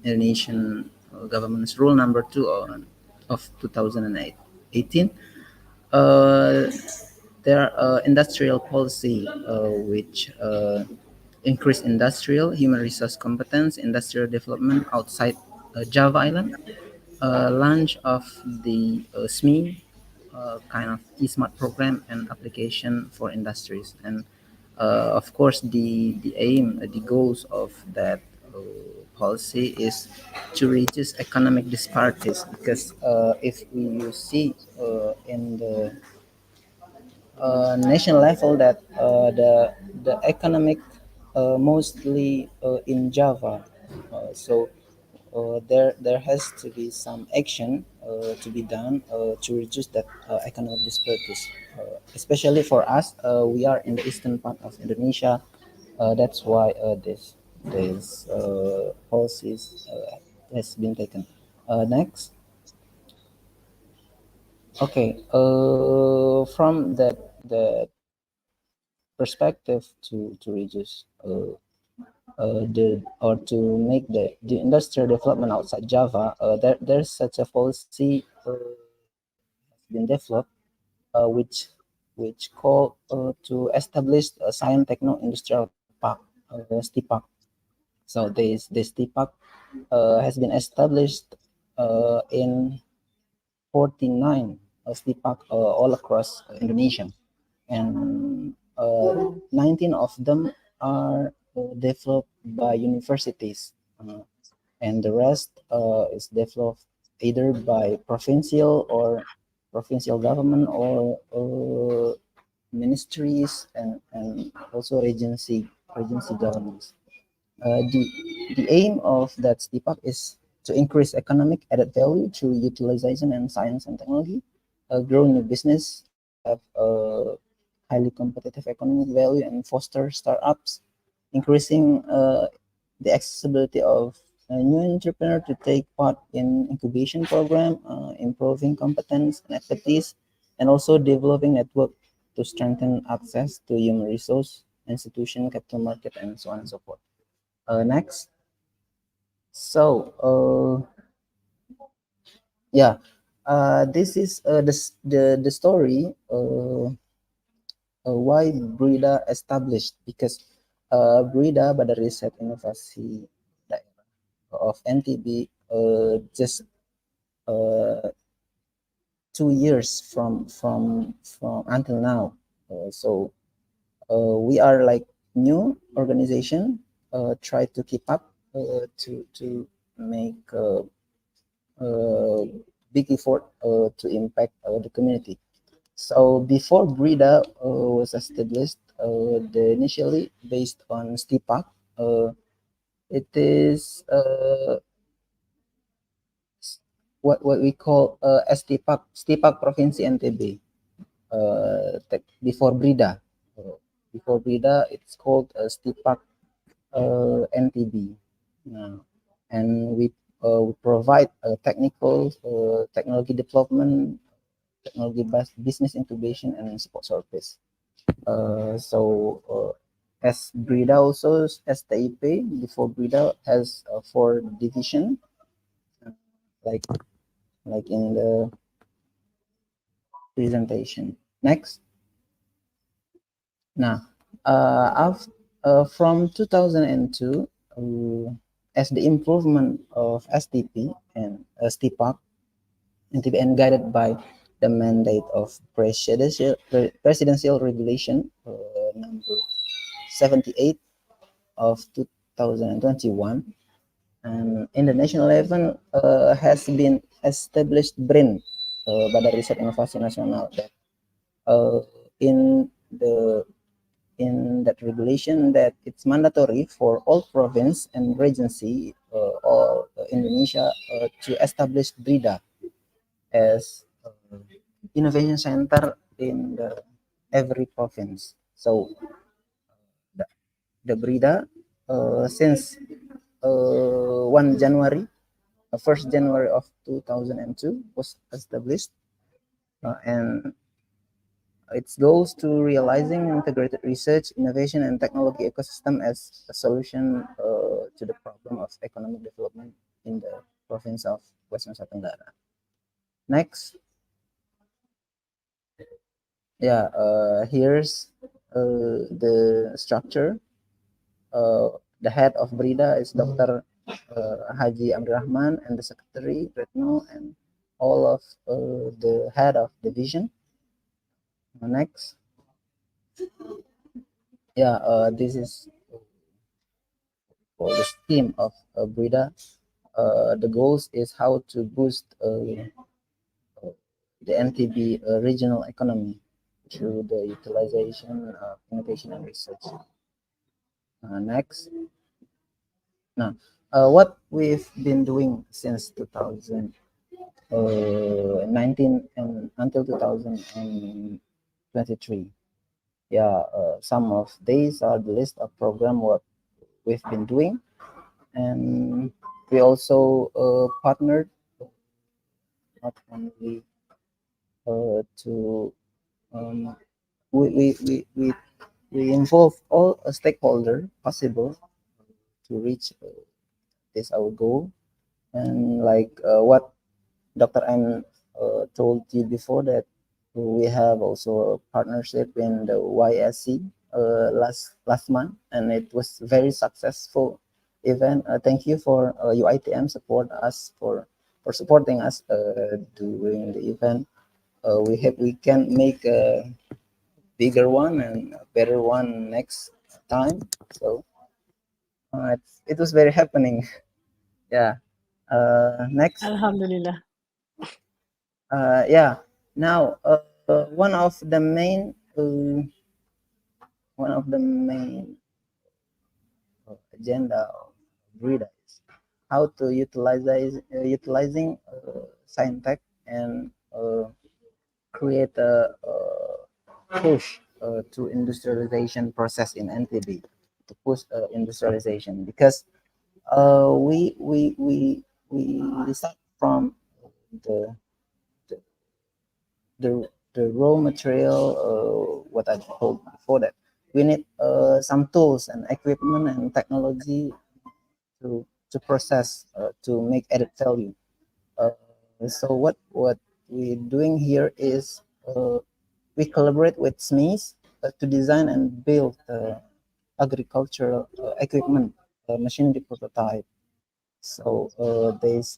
Indonesian government's rule number 2 of 2018, uh, there are industrial policy which increase industrial human resource competence, industrial development outside Java Island, launch of the SME kind of e-smart program and application for industries. And of course, the aim, the goals of that policy is to reduce economic disparities, because if we see in the national level that the economic mostly in Java. There has to be some action to be done to reduce that economic disparities. Especially for us, we are in the eastern part of Indonesia. That's why this policies has been taken. Next. Okay. From that perspective to reduce or to make the industrial development outside Java, there's such a policy has been developed, which call to establish a science techno industrial park, STIPAC. So this STIPAC has been established in 49 STIPAC all across Indonesia, and 19 of them are developed by universities, and the rest is developed either by provincial government or ministries and also agency governments. The aim of that STIPAC is to increase economic added value through utilization and science and technology, grow new business that have highly competitive economic value, and foster startups, increasing the accessibility of a new entrepreneur to take part in incubation program, improving competence and expertise, and also developing network to strengthen access to human resource, institution, capital market, and so on and so forth. Next. So, yeah, this is the story why Brida established, because Brida pada riset inovasi daerah of NTB just uh, 2 years from until now. So we are like new organization, try to keep up to make big effort to impact the community. So before Brida was established, the initially based on STIPAC, it is what we call STIPAC Provinsi NTB. Before Brida, before Brida, it's called STIPAC NTB. And we provide technical technology development, technology business incubation, and support service. As Brida also, as TIP, before Brida has 4 division, like in the presentation. Next. Nah, From 2002, as the improvement of STP and STPAC, and guided by the mandate of presidential regulation number 78 of 2021, and in the national level has been established BRIN, Badan Riset Inovasi Nasional, that in the in that regulation that it's mandatory for all province and regency or Indonesia to establish BRIDA as innovation center in every province. So the, the BRIDA since 1 January, 1st January of 2002 was established, and its goals to realizing integrated research, innovation, and technology ecosystem as a solution to the problem of economic development in the province of Western Nusa Tenggara. Next, yeah, here's the structure. The head of BRIDA is Dr. Haji Abdurrahman, and the secretary Retno, and all of the head of division. Next, yeah, this is for the scheme of BRIDA. The goals is how to boost the NTB regional economy through the utilization of innovation and research. Next, now what we've been doing since 2019 and until 2023. Yeah, some of these are the list of program what we've been doing, and we also partnered not only to we involve all stakeholder possible to reach this our goal. And like what Dr. M told you before, that we have also a partnership in the YSC last month, and it was very successful event. Thank you for UITM for supporting us during the event. We hope we can make a bigger one and a better one next time. So it was very happening. Yeah. Next. Alhamdulillah. Yeah. Now, one of the main agenda of BRIDA is how to utilizing science tech and create a push to industrialization process in NTB, to push industrialization, because we start from the the, the raw material, what I told before, that we need some tools and equipment and technology to process to make added value. So what we're doing here is we collaborate with SMEs to design and build agricultural equipment, machinery prototype. So this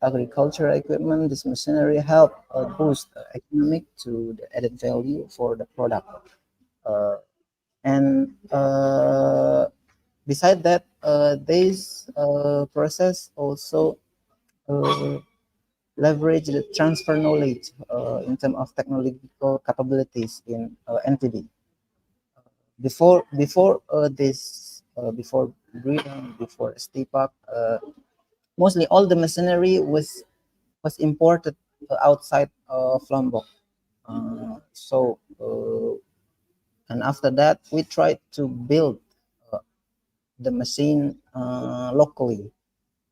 agricultural equipment, this machinery help boost economic to the added value for the product. And beside that, this process also leverage the transfer knowledge in terms of technological capabilities in NTB. Before breeding, before STPAC, mostly all the machinery was imported outside of Lombok. So and after that, we tried to build the machine locally.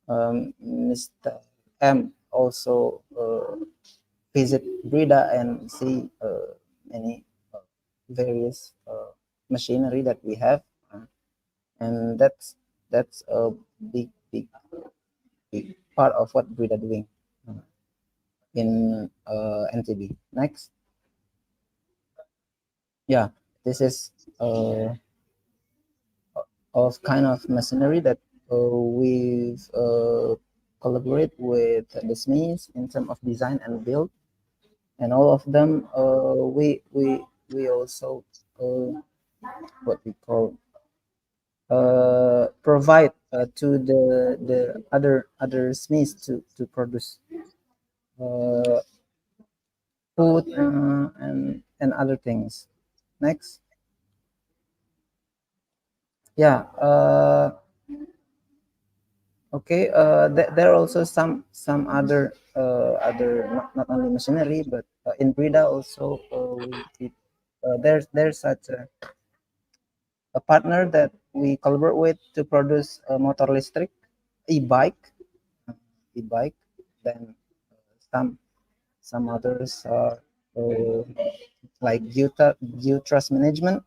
Mr. M also visit BRIDA and see many various machinery that we have, and that's a big part of what BRIDA doing in NTB. Next. Yeah, this is of kind of machinery that we've collaborate with the SMEs in terms of design and build, and all of them we also what we call provide to the other SMEs to produce uh, food and other things. Next, yeah. Okay. There are also some other not only machinery but in Brida also there's such a partner that we collaborate with to produce a motor electric e-bike e-bike. Then some some others are uh, like geotrust management.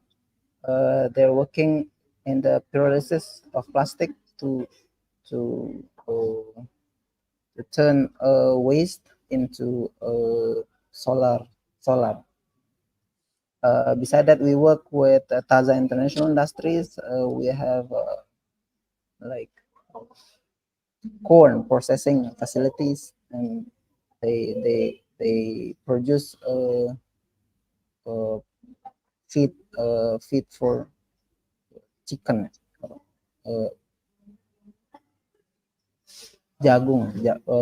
They're working in the pyrolysis of plastic to uh, to turn waste into solar. Beside that, we work with Taza International Industries. We have like corn processing facilities, and they produce uh, feed for chicken, uh,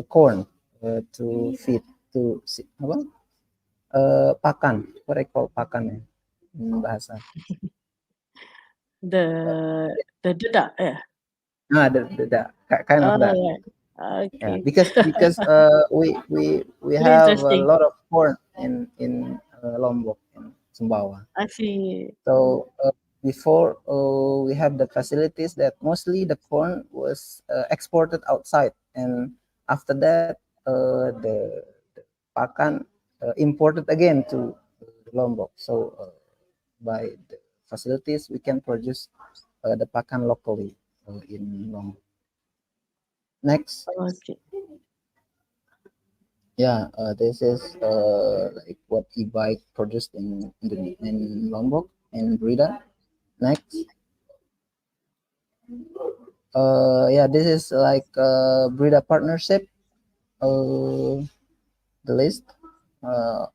corn to feed to apa pakan, what I call pakan ya bahasa. The dedak, yeah. Kind of Oh, that. right. Yeah, Okay. because we Very have a interesting. lot of corn in Lombok in Sumbawa. I see. So before we have the facilities that mostly the corn was exported outside, and after that the pakan imported again to Lombok. So by the facilities we can produce the pakan locally in Lombok. Next. Okay. Yeah, this is like what e-bike produced in Lombok in Brida. Next, yeah, this is like Brida partnership. The list, a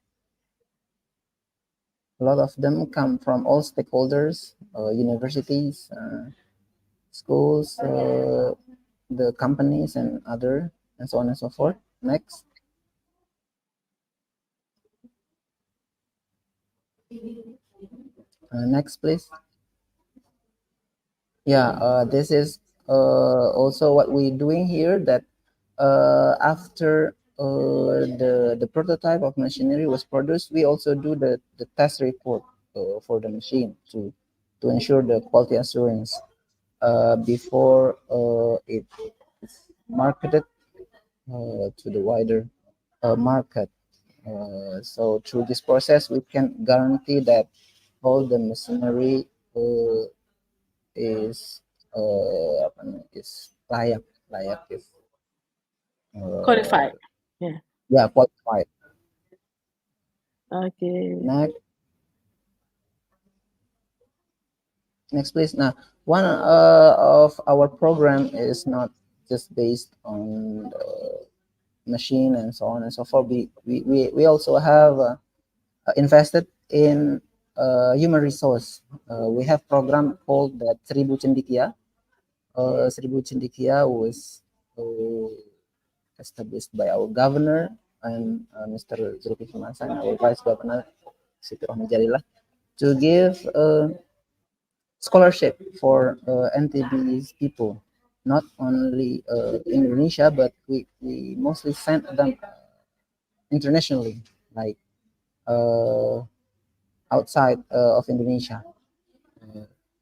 lot of them come from all stakeholders, universities, schools, the companies, and other, and so on and so forth. Next, next, please. Yeah, this is also what we're doing here, that after the prototype of machinery was produced, we also do the test report for the machine to ensure the quality assurance before it's marketed to the wider market. So through this process we can guarantee that all the machinery is apa namanya, is layak is Qualified. uh, Yeah. yeah, qualified. Okay. Next, next please. Now, one of our program is not just based on the machine and so on and so forth. We also have invested in human resource. We have program called the Seribu Cendikia. Seribu Cendikia was established by our governor and Mr. Zulkifli Hasan, our vice governor Siti Rohmi Jalillah, to give scholarship for NTB's people, not only in Indonesia, but we mostly sent them internationally, like uh, outside of Indonesia.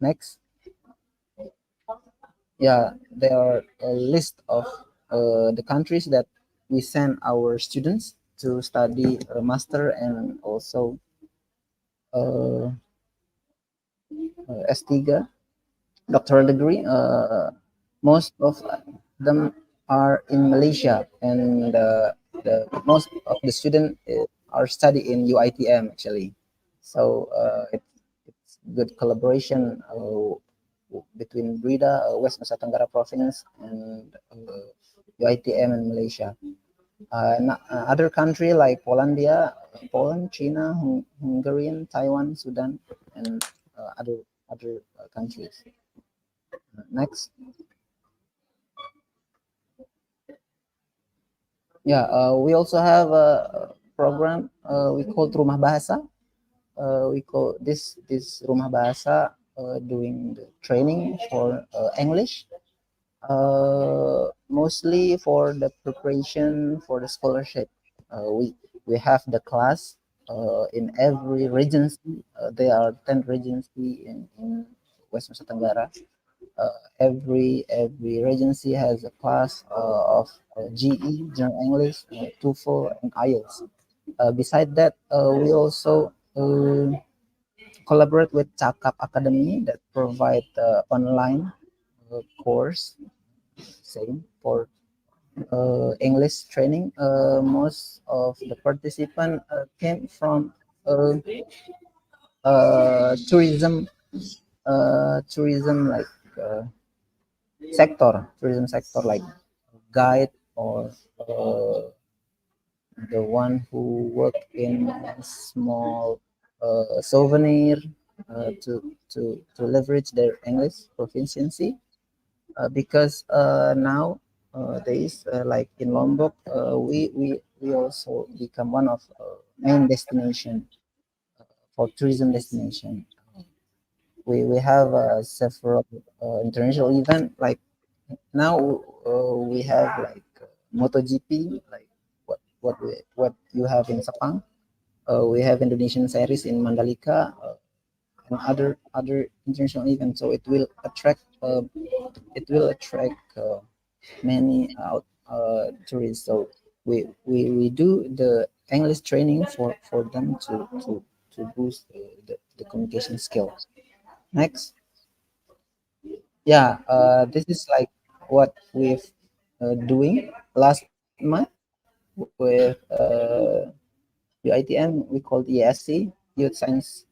Next, yeah, there are a list of the countries that we send our students to study a master and also uh, S3 doctoral degree. Most of them are in Malaysia, and the most of the students are study in UITM actually. So good collaboration between BRIDA, West Nusa Tenggara Province, and UITM in Malaysia. Other country like Poland, China, Hungary, Taiwan, Sudan, and other countries. Next. Yeah, we also have a program we call Rumah Bahasa. We call this Rumah Bahasa doing the training for English, mostly for the preparation for the scholarship. We have the class in every regency. There are 10 regency in West Nusa Tenggara. Every regency has a class of GE, General English, TOEFL, and IELTS. Beside that, we also collaborate with Cakap Academy that provide online course, same for English training. Most of the participant came from tourism like tourism sector like guide or the one who work in small souvenir to leverage their English proficiency, because now days like in Lombok, we also become one of main destination for tourism destination. We have several international event like now we have like MotoGP, like what you have in Sepang. We have Indonesian series in Mandalika, and other international events. So it will attract many tourists. So we do the English training for them to boost the communication skill. Next. Yeah, this is like what we've doing last month with UITM. We called ESC, Youth Science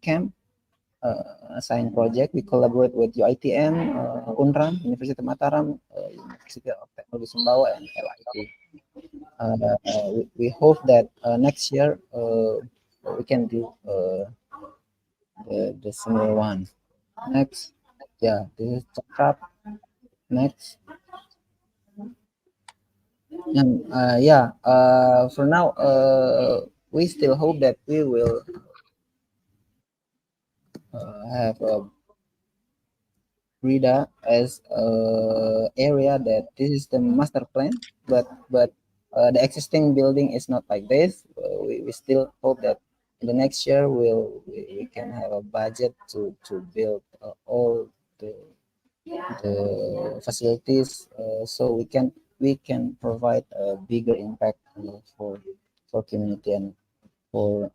Camp, science project. We collaborate with UITM, UNRAM, Universiti Mataram, University of Teknologi Sumbawa, and LIT. We hope that next year we can do the similar one. Next. Yeah, this is Cakrap. Next. And for now, we still hope that we will have a BRIDA as a area that this is the master plan, but the existing building is not like this. We still hope that in the next year we can have a budget to build all the facilities, so we can provide a bigger impact for community and for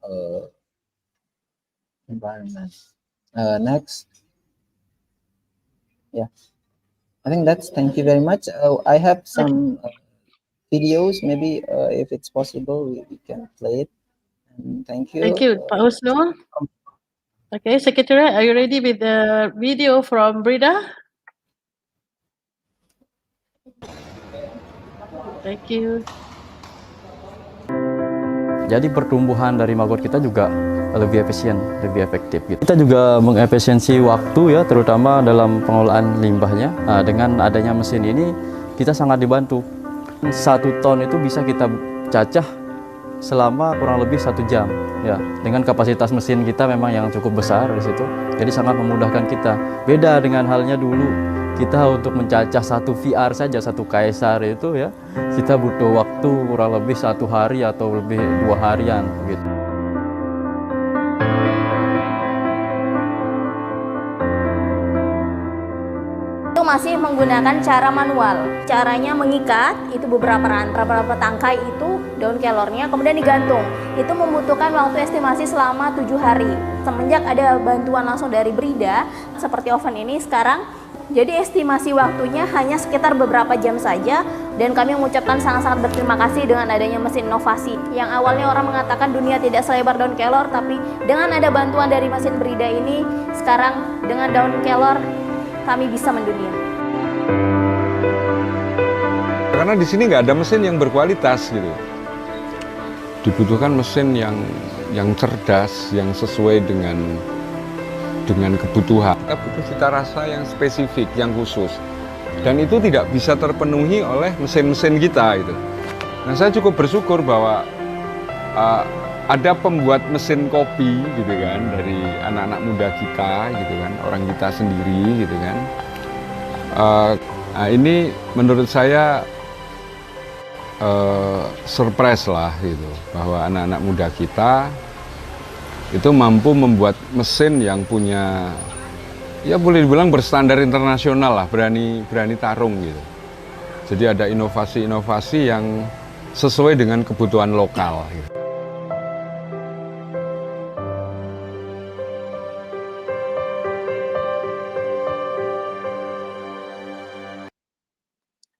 environment. Next. Yeah, I think that's. Thank you very much. I have some videos. Maybe if it's possible, we can play it. And thank you. Thank you, Pak Husnul. Okay, Secretariat, are you ready with the video from BRIDA? Thank you. Jadi pertumbuhan dari Magot kita juga lebih efisien, lebih efektif. Gitu. Kita juga mengefisiensi waktu ya, terutama dalam pengelolaan limbahnya. Nah, dengan adanya mesin ini kita sangat dibantu. 1 ton itu bisa kita cacah selama kurang lebih 1 jam. Ya, dengan kapasitas mesin kita memang yang cukup besar di situ, jadi sangat memudahkan kita. Beda dengan halnya dulu kita untuk mencacah 1 VR saja, 1 kaisar itu ya, kita butuh waktu kurang lebih 1 hari atau lebih 2 harian gitu. Itu masih menggunakan cara manual. Caranya mengikat itu beberapa tangkai itu daun kelornya kemudian digantung. Itu membutuhkan waktu estimasi selama 7 hari. Semenjak ada bantuan langsung dari BRIDA seperti oven ini, sekarang Jadi estimasi waktunya hanya sekitar beberapa jam saja, dan kami mengucapkan sangat-sangat berterima kasih dengan adanya mesin inovasi. Yang awalnya orang mengatakan dunia tidak selebar daun kelor, tapi dengan ada bantuan dari mesin berida ini, sekarang dengan daun kelor kami bisa mendunia. Karena di sini nggak ada mesin yang berkualitas gitu. Dibutuhkan mesin yang cerdas, yang sesuai dengan kebutuhan. Kita butuh cita rasa yang spesifik, yang khusus. Dan itu tidak bisa terpenuhi oleh mesin-mesin kita gitu. Nah, saya cukup bersyukur bahwa ada pembuat mesin kopi gitu kan, dari anak-anak muda kita gitu kan, orang kita sendiri gitu kan. Nah, ini menurut saya surprise lah gitu, bahwa anak-anak muda kita itu mampu membuat mesin yang punya, ya boleh dibilang berstandar internasional lah, berani tarung gitu. Jadi ada inovasi-inovasi yang sesuai dengan kebutuhan lokal gitu.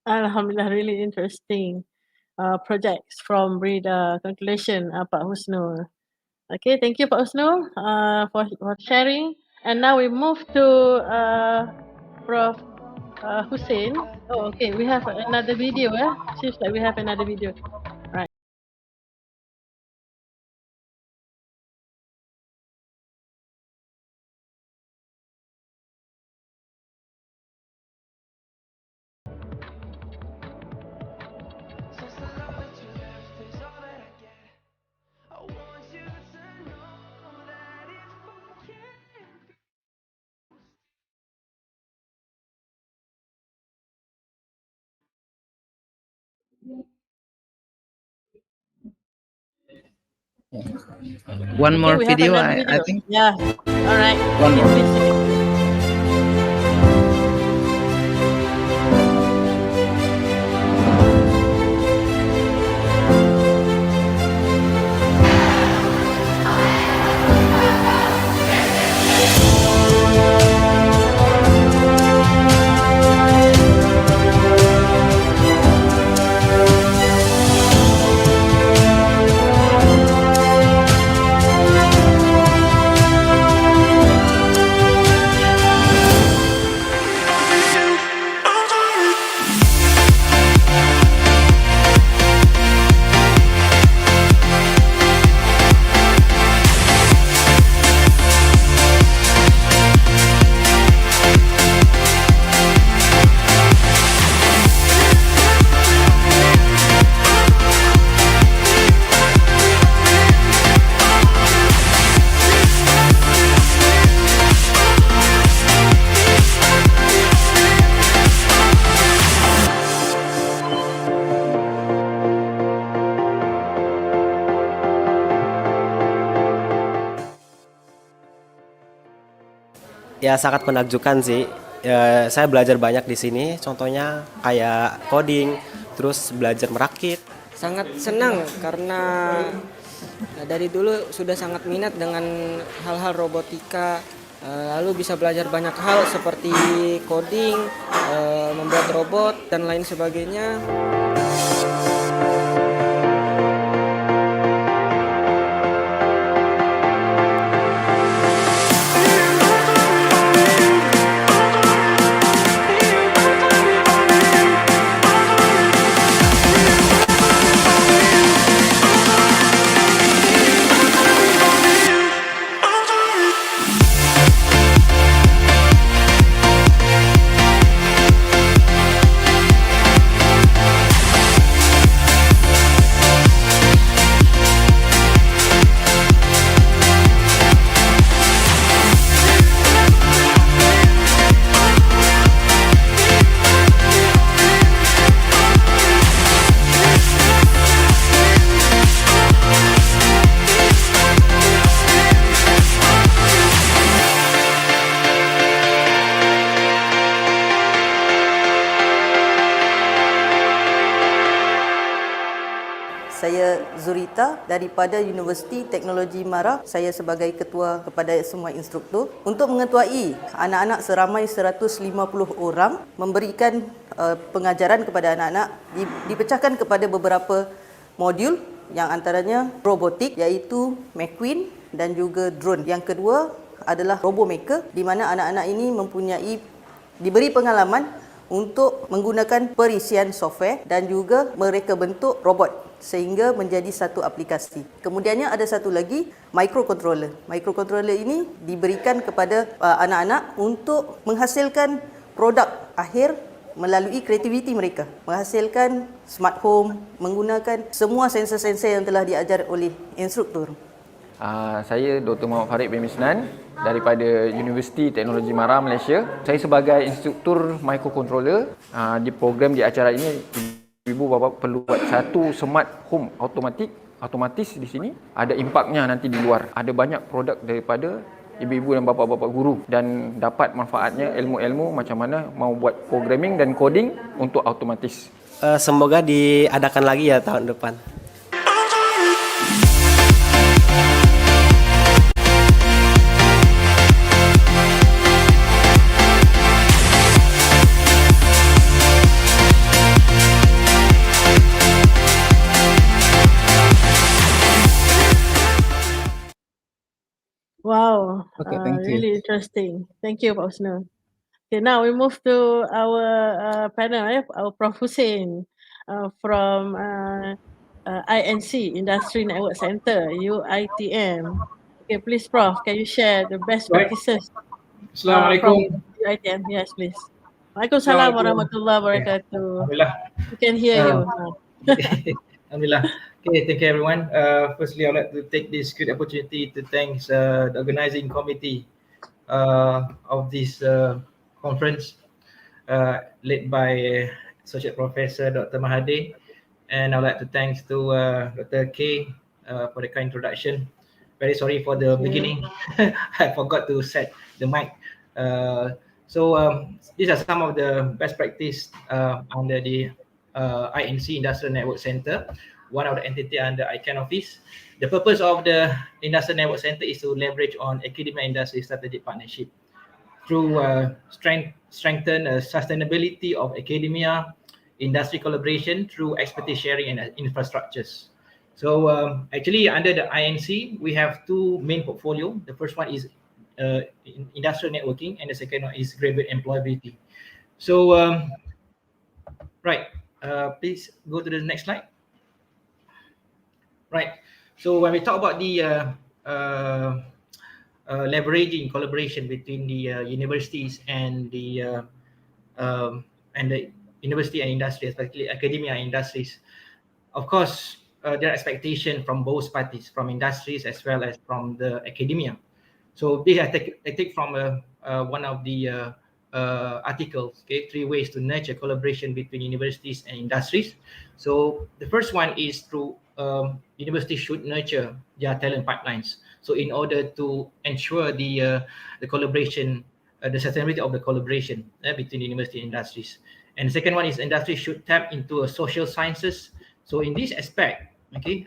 Alhamdulillah, really interesting projects from Brida. Congratulations, Pak Husnul. Okay, thank you, Pak Husnul, for sharing. And now we move to Prof. Hussein. Oh, okay, we have another video. Seems like we have another video. Right. One more Okay, we have video, another I video. think. Yeah. All right. One more. Please check it. Ya sangat menakjubkan sih. Saya belajar banyak di sini. Contohnya kayak coding, terus belajar merakit. Sangat senang karena dari dulu sudah sangat minat dengan hal-hal robotika. Lalu bisa belajar banyak hal seperti coding, membuat robot dan lain sebagainya. Zurita daripada Universiti Teknologi Mara. Saya sebagai ketua kepada semua instruktur untuk mengetuai anak-anak seramai 150 orang memberikan pengajaran kepada anak-anak dipecahkan kepada beberapa modul yang antaranya robotik iaitu McQueen dan juga drone. Yang kedua adalah RoboMaker di mana anak-anak ini diberi pengalaman untuk menggunakan perisian software dan juga mereka bentuk robot sehingga menjadi satu aplikasi. Kemudiannya ada satu lagi microcontroller. Microcontroller ini diberikan kepada anak-anak untuk menghasilkan produk akhir melalui kreativiti mereka, menghasilkan smart home menggunakan semua sensor-sensor yang telah diajar oleh instruktur. Saya Dr. Muhammad Farid bin Misnan daripada Universiti Teknologi Mara, Malaysia. Saya sebagai instruktur microcontroller. Di program di acara ini, ibu bapa perlu buat satu smart home otomatis di sini. Ada impaknya nanti di luar. Ada banyak produk daripada ibu-ibu dan bapa-bapa guru dan dapat manfaatnya ilmu-ilmu macam mana mau buat programming dan coding untuk otomatis. Semoga diadakan lagi ya tahun depan. Wow, Okay, thank you. really interesting. Thank you, Pak Husnul. Okay, now we move to our panel, our Prof. Hussein from INC, Industry Network Center, UITM. Okay, please, Prof, can you share the best Right. practices Assalamualaikum. from UITM? Yes, please. Waalaikumsalam warahmatullahi wabarakatuh. Alhamdulillah. We can hear you. Alhamdulillah. Okay, thank you everyone. Firstly, I'd like to take this good opportunity to thank the organizing committee of this conference led by Associate Professor Dr. Mahathir, and I'd like to thank to Dr. K for the kind introduction. Very sorry for the beginning. I forgot to set the mic. These are some of the best practice under the INC Industrial Network Center, one of the entity under ICAN office. The purpose of the Industrial Network Center is to leverage on academia industry strategic partnership through strengthen sustainability of academia, industry collaboration through expertise sharing and infrastructures. So actually under the INC, we have two main portfolio. The first one is industrial networking and the second one is graduate employability. So, please go to the next slide. Right. So when we talk about the leveraging collaboration between the universities and the university and industry, especially academia and industries, of course, there are expectations from both parties, from industries as well as from the academia. So this I take from one of the articles, okay, 3 ways to nurture collaboration between universities and industries. So the first one is through universities should nurture their talent pipelines. So in order to ensure the collaboration, the sustainability of the collaboration between university and industries. And the second one is industry should tap into social sciences. So in this aspect, okay,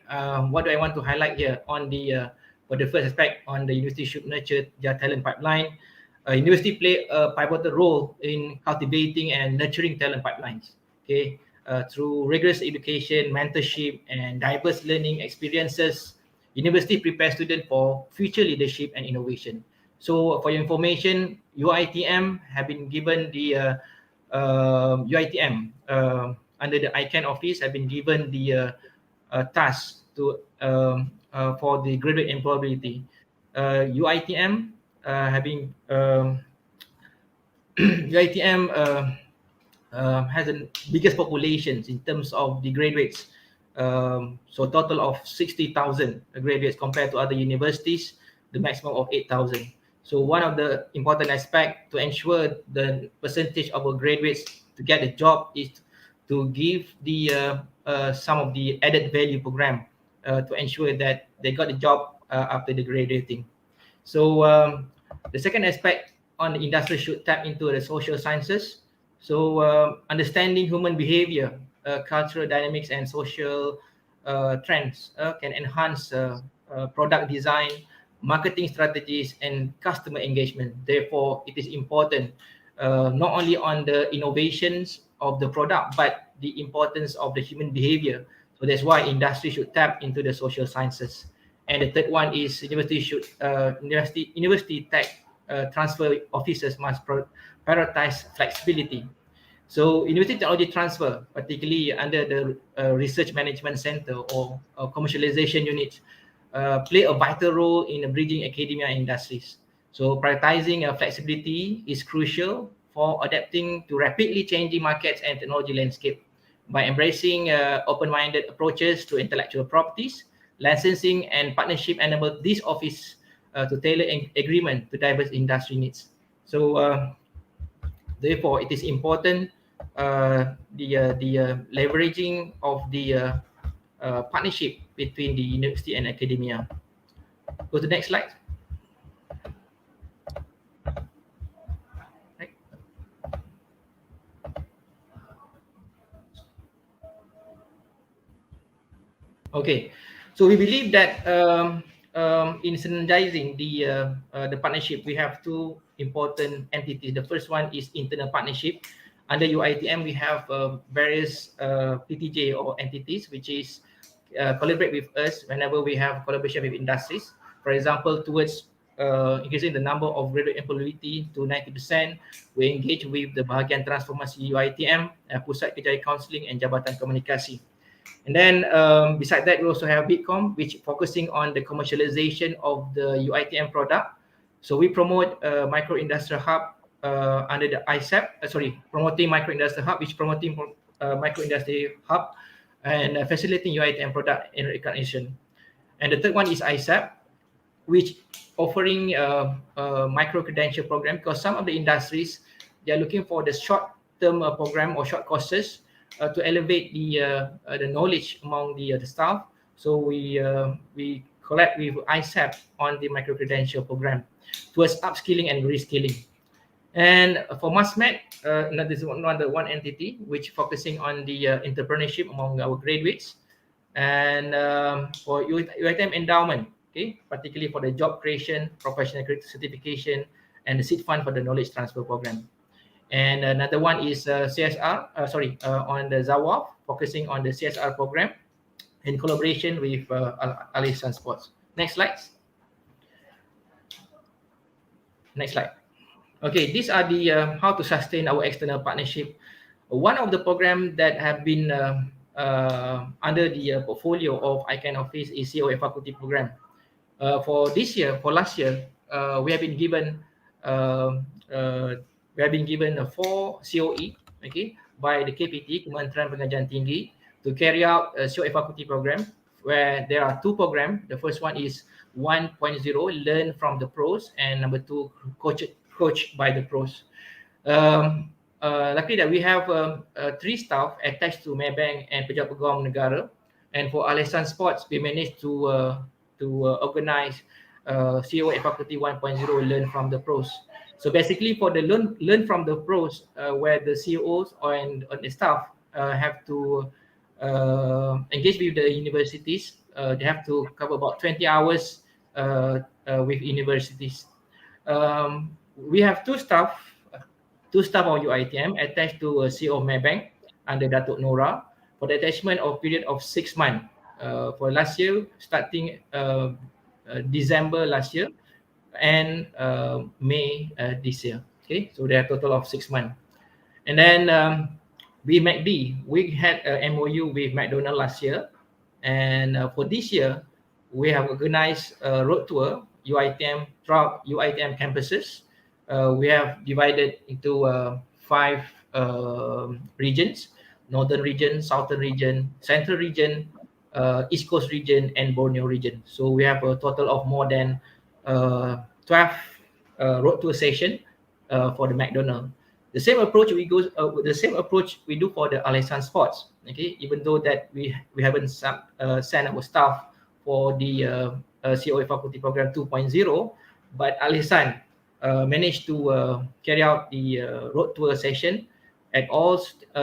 what do I want to highlight here on the for the first aspect on the university should nurture their talent pipeline. University play a pivotal role in cultivating and nurturing talent pipelines, okay, through rigorous education, mentorship, and diverse learning experiences. University prepare students for future leadership and innovation. So for your information, UITM have been given the UITM under the ICAN office have been given the task to for the graduate employability. UITM having UITM has the biggest populations in terms of the graduates. So total of 60,000 graduates compared to other universities, the maximum of 8,000. So one of the important aspects to ensure the percentage of our graduates to get a job is to give the some of the added value program to ensure that they got a job after the graduating. So the second aspect on the industry should tap into the social sciences. So understanding human behavior, cultural dynamics, and social trends can enhance product design, marketing strategies, and customer engagement. Therefore, it is important not only on the innovations of the product, but the importance of the human behavior. So that's why industry should tap into the social sciences. And the third one is university tech transfer officers must prioritize flexibility. So university technology transfer, particularly under the research management center or commercialization unit, play a vital role in bridging academia and industries. So prioritizing flexibility is crucial for adapting to rapidly changing markets and technology landscape. By embracing open-minded approaches to intellectual properties, licensing and partnership enable this office to tailor agreement to diverse industry needs. So therefore, it is important the leveraging of the partnership between the university and academia. Go to the next slide. Right. Okay, so we believe that in synergizing the partnership, we have two important entities. The first one is internal partnership. Under UITM, we have various PTJ or entities which is collaborate with us whenever we have collaboration with industries. For example, towards increasing the number of graduate employability to 90%, we engage with the Bahagian Transformasi UITM, Pusat Kerjaya Counselling and Jabatan Komunikasi. And then beside that, we also have Bitcom, which focusing on the commercialization of the UITM product. So we promote micro industrial hub under the ISAP, promoting micro industrial hub, which promoting micro industrial hub and facilitating UITM product in recognition. And the third one is ISAP, which offering micro credential program, because some of the industries, they are looking for the short-term program or short courses to elevate the knowledge among the staff. So we collab with ISAP on the micro credential program towards upskilling and reskilling. And for MassMed, this is one entity which focusing on the entrepreneurship among our graduates. And for UITM endowment, okay, particularly for the job creation, professional certification, and the seed fund for the knowledge transfer program. And another one is CSR, on the ZAWAF, focusing on the CSR program in collaboration with Alisan Sports. Next slide. Next slide. Okay, these are the how to sustain our external partnership. One of the programs that have been under the portfolio of ICAN office is COA faculty program. For last year, we have been given 4 COE, okay, by the KPT, Kementerian Pengajian Tinggi, to carry out a COA faculty program, where there are 2 programs. The first one is 1.0, learn from the pros, and number 2, coached by the pros. Luckily that we have 3 staff attached to Maybank and Pejabat Peguam Negara, and for Alisan Sports, we managed to organize COA faculty 1.0, learn from the pros. So basically, for the learn from the pros, where the CEOs and the staff have to engage with the universities, they have to cover about 20 hours with universities. We have 2 staff of UITM attached to CEO of Maybank under Datuk Nora for the attachment of period of 6 months. For last year, starting December last year, and May this year. Okay, so there are a total of 6 months. And then MACD, we had an MOU with McDonald's last year, and for this year, we have organized a road tour UITM throughout UITM campuses. We have divided into 5 regions: Northern region, Southern region, Central region, East Coast region, and Borneo region. So we have a total of more than 12 road tour session for the McDonald's. The same approach we do for the Alisan Sports. Okay, even though that we haven't sent our staff for the COA faculty program 2.0, but Alisan managed to carry out the road tour session at all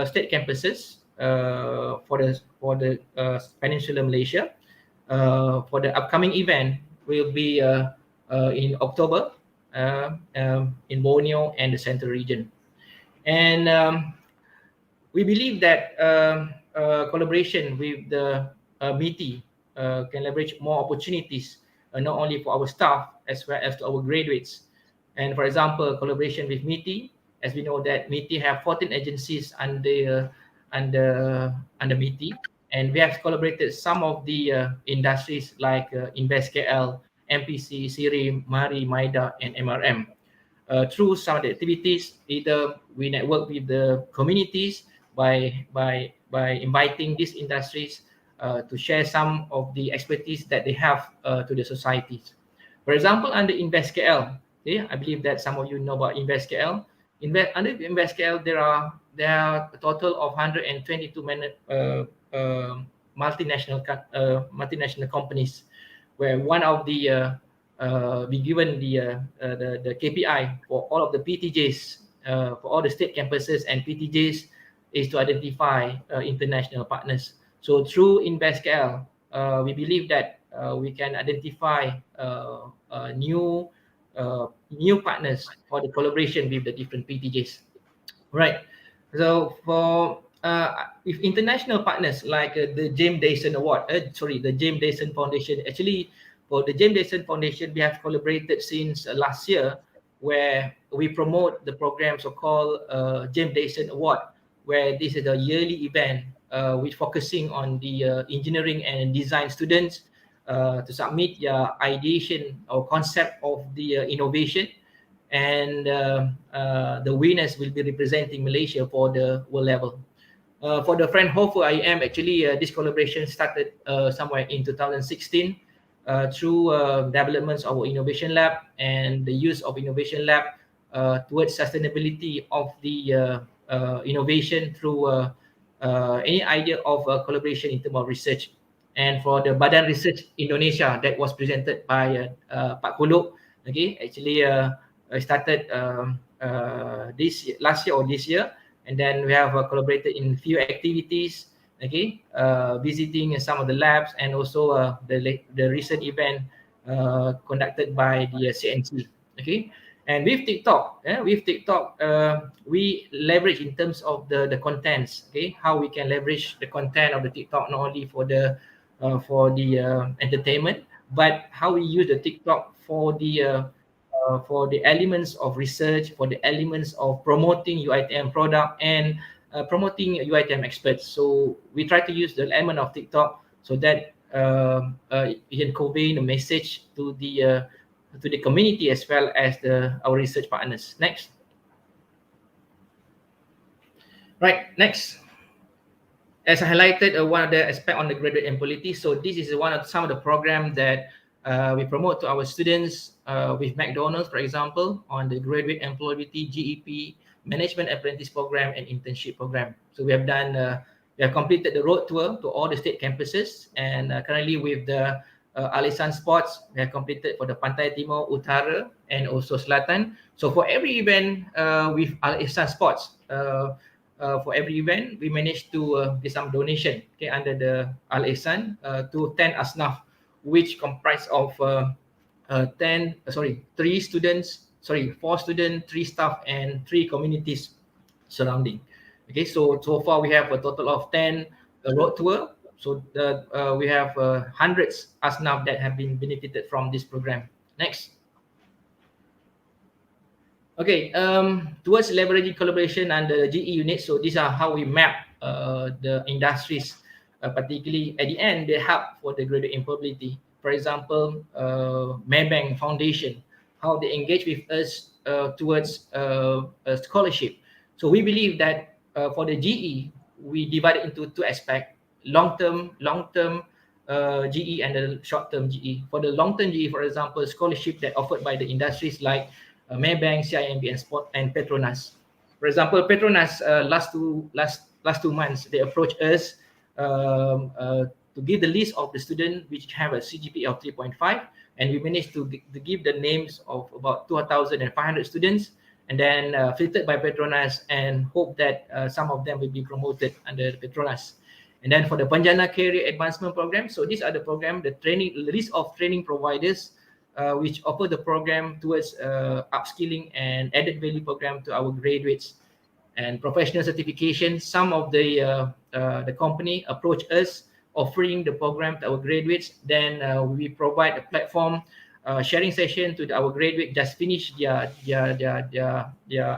state campuses for the Peninsular Malaysia. For the upcoming event will be in October in Borneo and the Central region. And we believe that collaboration with the MITI can leverage more opportunities, not only for our staff as well as to our graduates. And for example, collaboration with MITI, as we know that MITI have 14 agencies under MITI, and we have collaborated some of the industries like Invest KL, MPC, SIRIM, MARI, MIDA, and MRM. Through some of the activities, either we network with the communities by inviting these industries to share some of the expertise that they have to the societies. For example, under Invest KL, okay, I believe that some of you know about Invest KL. Under Invest KL, there are a total of 122 multinational companies, where one of the be given the KPI for all of the PTJs, for all the state campuses and PTJs, is to identify international partners. So through Invest KL, we believe that we can identify new partners for the collaboration with the different PTJs. Right. So for with international partners like the James Dyson Award, the James Dyson Foundation. Actually, for the James Dyson Foundation, we have collaborated since last year, where we promote the program so-called James Dyson Award, where this is a yearly event which focusing on the engineering and design students to submit their ideation or concept of the innovation, and the winners will be representing Malaysia for the world level. For the Fraunhofer IEM, actually this collaboration started somewhere in 2016 through developments of our innovation lab and the use of innovation lab towards sustainability of the innovation through any idea of collaboration in terms of research. And for the Badan Research Indonesia, that was presented by Pak Kuluk, okay, actually started this last year or this year, and then we have collaborated in few activities, okay, visiting some of the labs, and also the recent event conducted by the CNC, okay. And with TikTok, we leverage in terms of the contents, okay, how we can leverage the content of the TikTok not only for the entertainment, but how we use the TikTok for the elements of research, for the elements of promoting UiTM product and promoting UiTM experts. So we try to use the element of TikTok so that it can convey the message to the community as well as our research partners. Next. Right, next. As I highlighted, one of the aspects on the graduate employability. So this is some of the program that we promote to our students with McDonald's, for example, on the graduate employability, GEP, management apprentice program, and internship program. So we have done, we have completed the road tour to all the state campuses, and currently with the Al-Ihsan Sports, we have completed for the Pantai Timur, Utara, and also Selatan. So for every event with Al-Ihsan Sports, for every event, we managed to get some donation, okay, under the Al-Ihsan to 10 asnaf, which comprise of 4 students, 3 staff, and 3 communities surrounding. Okay, so far we have a total of 10 road tour. So we have hundreds asnaf that have been benefited from this program. Next. Okay, towards leveraging collaboration under GE unit. So these are how we map the industries, particularly at the end, they help for the graduate employability. For example, Maybank Foundation, how they engage with us towards a scholarship. So we believe that for the GE, we divide it into 2 aspects: long-term GE and the short-term GE. For the long-term GE, for example, scholarship that offered by the industries like Maybank, CIMB, and Petronas. For example, Petronas last two months they approached us to give the list of the students which have a CGPA of 3.5, and we managed to give the names of about 2,500 students, and then filtered by Petronas, and hope that some of them will be promoted under Petronas. And then for the Panjana Career Advancement Program, so these are the program, the list of training providers which offer the program towards upskilling and added value program to our graduates. And professional certification, some of the company approach us offering the program to our graduates. Then we provide a platform sharing session to our graduate just finish their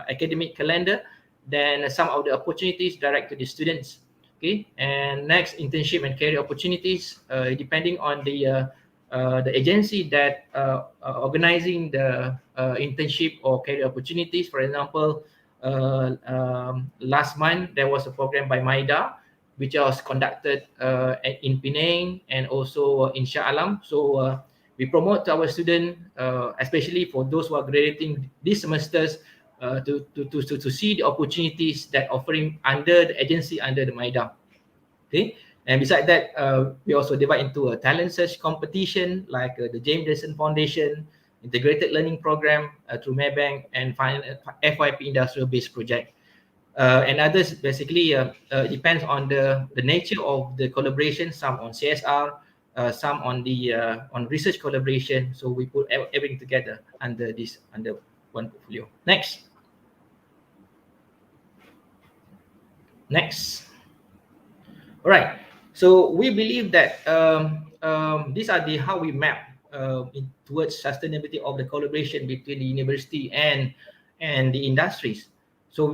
academic calendar. Then some of the opportunities direct to the students. Okay, and next, internship and career opportunities, depending on the agency that organizing the internship or career opportunities. For example, last month there was a program by MIDA which was conducted in Penang and also in Shah Alam. So we promote to our students, especially for those who are graduating these semesters, to see the opportunities that offering under the agency under the MIDA. Okay, and beside that, we also divide into a talent search competition like the James Dyson Foundation, integrated learning program through Maybank, and FYP industrial based project. And others basically depends on the nature of the collaboration. Some on CSR, some on the on research collaboration. So we put everything together under one portfolio. Next. All right. So we believe that these are how we map towards sustainability of the collaboration between the university and the industries. So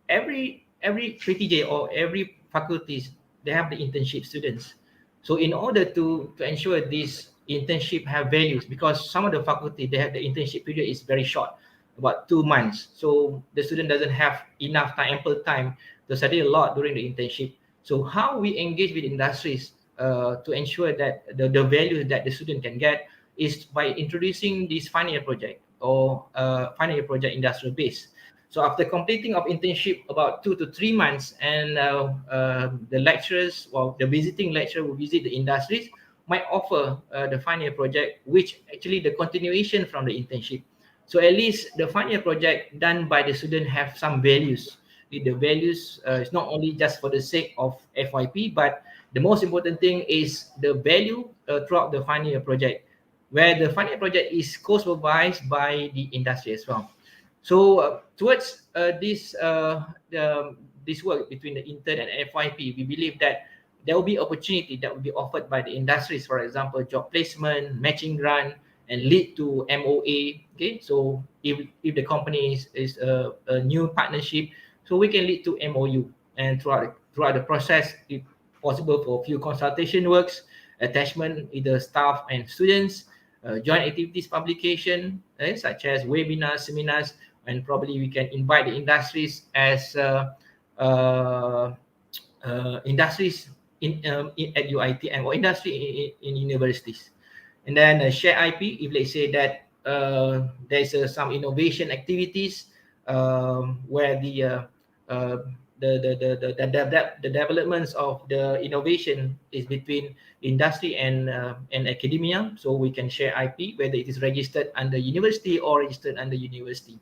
every PTJ or every faculties, they have the internship students. So in order to ensure this internship have values, because some of the faculty, they have the internship period is very short, about 2 months. So the student doesn't have enough time, ample time to study a lot during the internship. So how we engage with industries to ensure that the value that the student can get is by introducing this final year project or final year project industrial base. So after completing of internship about 2 to 3 months, and the lecturers or the visiting lecturer will visit the industries, might offer the final year project, which actually the continuation from the internship. So at least the final year project done by the student have some values. The values is not only just for the sake of FYP, but the most important thing is the value throughout the final year project, where the final year project is co-supervised by the industry as well. So towards this work between the intern and FYP, we believe that there will be opportunity that will be offered by the industries, for example, job placement, matching grant, and lead to MOA. Okay, so if the company is a new partnership, so we can lead to MOU, and throughout the process, if possible, for a few consultation works, attachment either staff and students, joint activities publication, such as webinars, seminars, and probably we can invite the industries as industries at UITM or industry in universities. And then share IP, if let's say that there's some innovation activities where the developments of the innovation is between industry and academia, so we can share IP, whether it is registered under university or registered under university.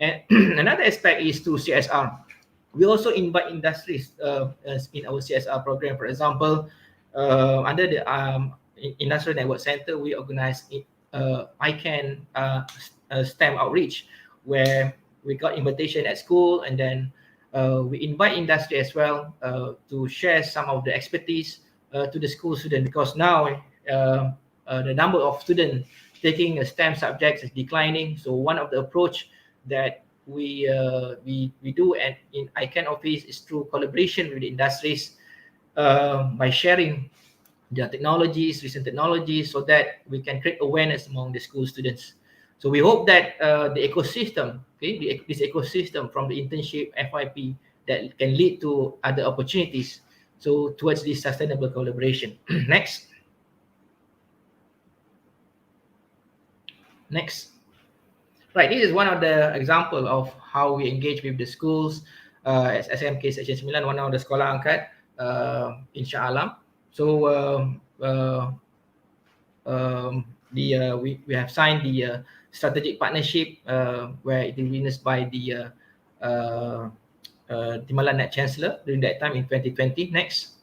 And another aspect is to CSR. We also invite industries in our CSR program. For example, under the Industrial Network Center, we organize ICAN STEM outreach, where we got invitation at school, and then we invite industry as well to share some of the expertise to the school student, because now the number of students taking STEM subjects is declining. So one of the approach that we do in ICAN office is through collaboration with the industries by sharing their technologies, recent technologies, so that we can create awareness among the school students. So we hope that the ecosystem, this ecosystem from the internship FYP, that can lead to other opportunities. So towards this sustainable collaboration. Next. Right, this is one of the example of how we engage with the schools as SMK Section 9, one of the sekolah angkat in Shah Alam. So we have signed the strategic partnership where it is witnessed by the Timbalan Net Chancellor during that time in 2020. Next.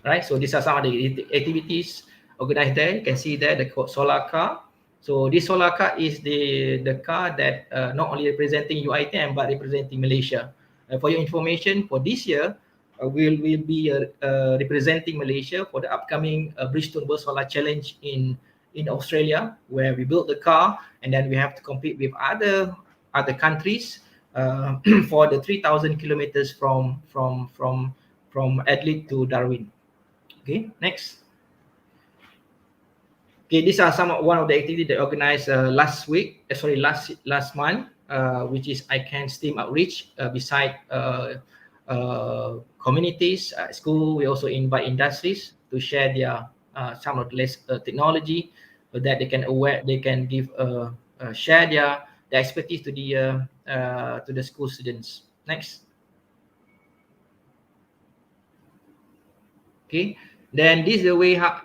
Right, so these are some of the activities organized there. You can see there the solar car. So this solar car is the car that not only representing UiTM but representing Malaysia. For your information, for this year, we'll be representing Malaysia for the upcoming Bridgestone World Solar Challenge in Australia, where we built the car and then we have to compete with other countries for the 3,000 kilometers from Adelaide to Darwin. Okay, next. Okay, these are one of the activities that organized last month, which is ICAN STEAM outreach. Beside communities, school, we also invite industries to share their some of the latest technology, so that they can give share their expertise to the school students. Next. Okay, then this is the way how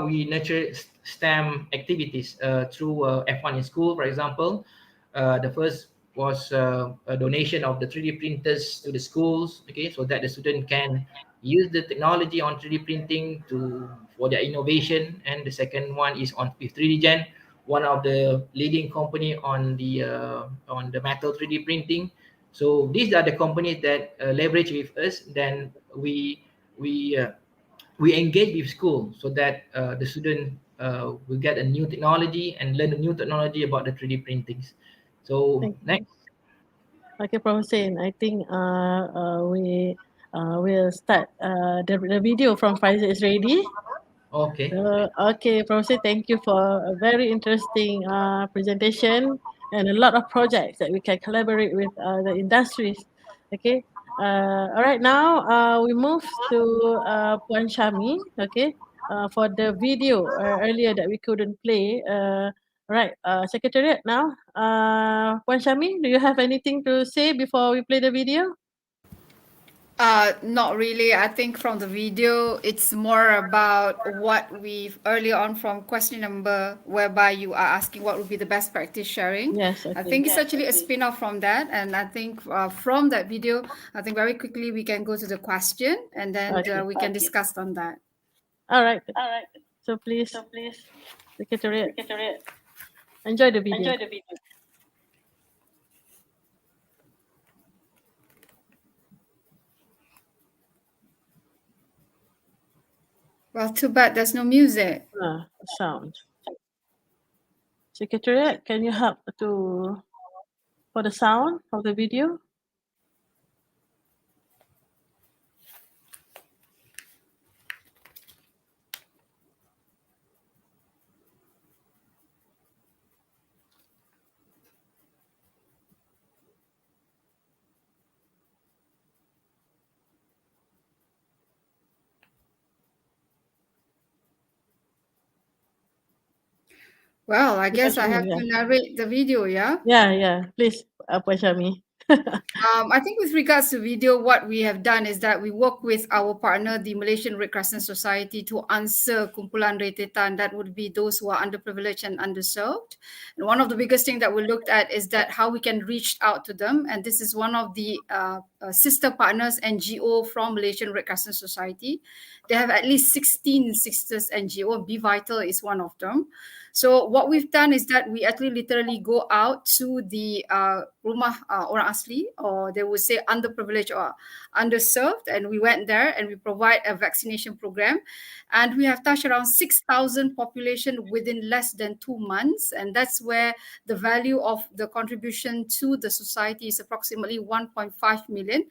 we nurture STEM activities through F1 in school, for example. The first was a donation of the 3D printers to the schools, okay, so that the student can use the technology on 3D printing for their innovation. And the second one is with 3D Gen, one of the leading company on the metal 3D printing. So these are the companies that leverage with us. Then we engage with school so that the student will get a new technology and learn a new technology about the 3D printings. So next. Okay, Professor Hussein, I think we will start the video from Faisal is ready. Okay. Okay, Professor, thank you for a very interesting presentation and a lot of projects that we can collaborate with the industries. Okay. All right, now we move to Puan Shami. Okay. For the video earlier that we couldn't play. Right, Secretariat now. Puan Shami, do you have anything to say before we play the video? Not really. I think from the video, it's more about what we've earlier on from question number, whereby you are asking what would be the best practice sharing. Yes, okay. I think it's actually a spin-off from that. And I think from that video, I think very quickly we can go to the question and then we can discuss on that. All right. So please, Secretariat, enjoy the video. Well, too bad there's no music. Sound. Secretariat, can you help for the sound of the video? Well, I guess I have to narrate the video, yeah? Yeah. Please, Puan Shami. I think with regards to video, what we have done is that we work with our partner, the Malaysian Red Crescent Society, to answer kumpulan rentetan that would be those who are underprivileged and underserved. And one of the biggest things that we looked at is that how we can reach out to them. And this is one of the sister partners, NGO from Malaysian Red Crescent Society. They have at least 16 sisters NGO. Be Vital is one of them. So what we've done is that we actually literally go out to the rumah orang asli, or they would say underprivileged or underserved, and we went there and we provide a vaccination program, and we have touched around 6,000 population within less than 2 months, and that's where the value of the contribution to the society is approximately 1.5 million.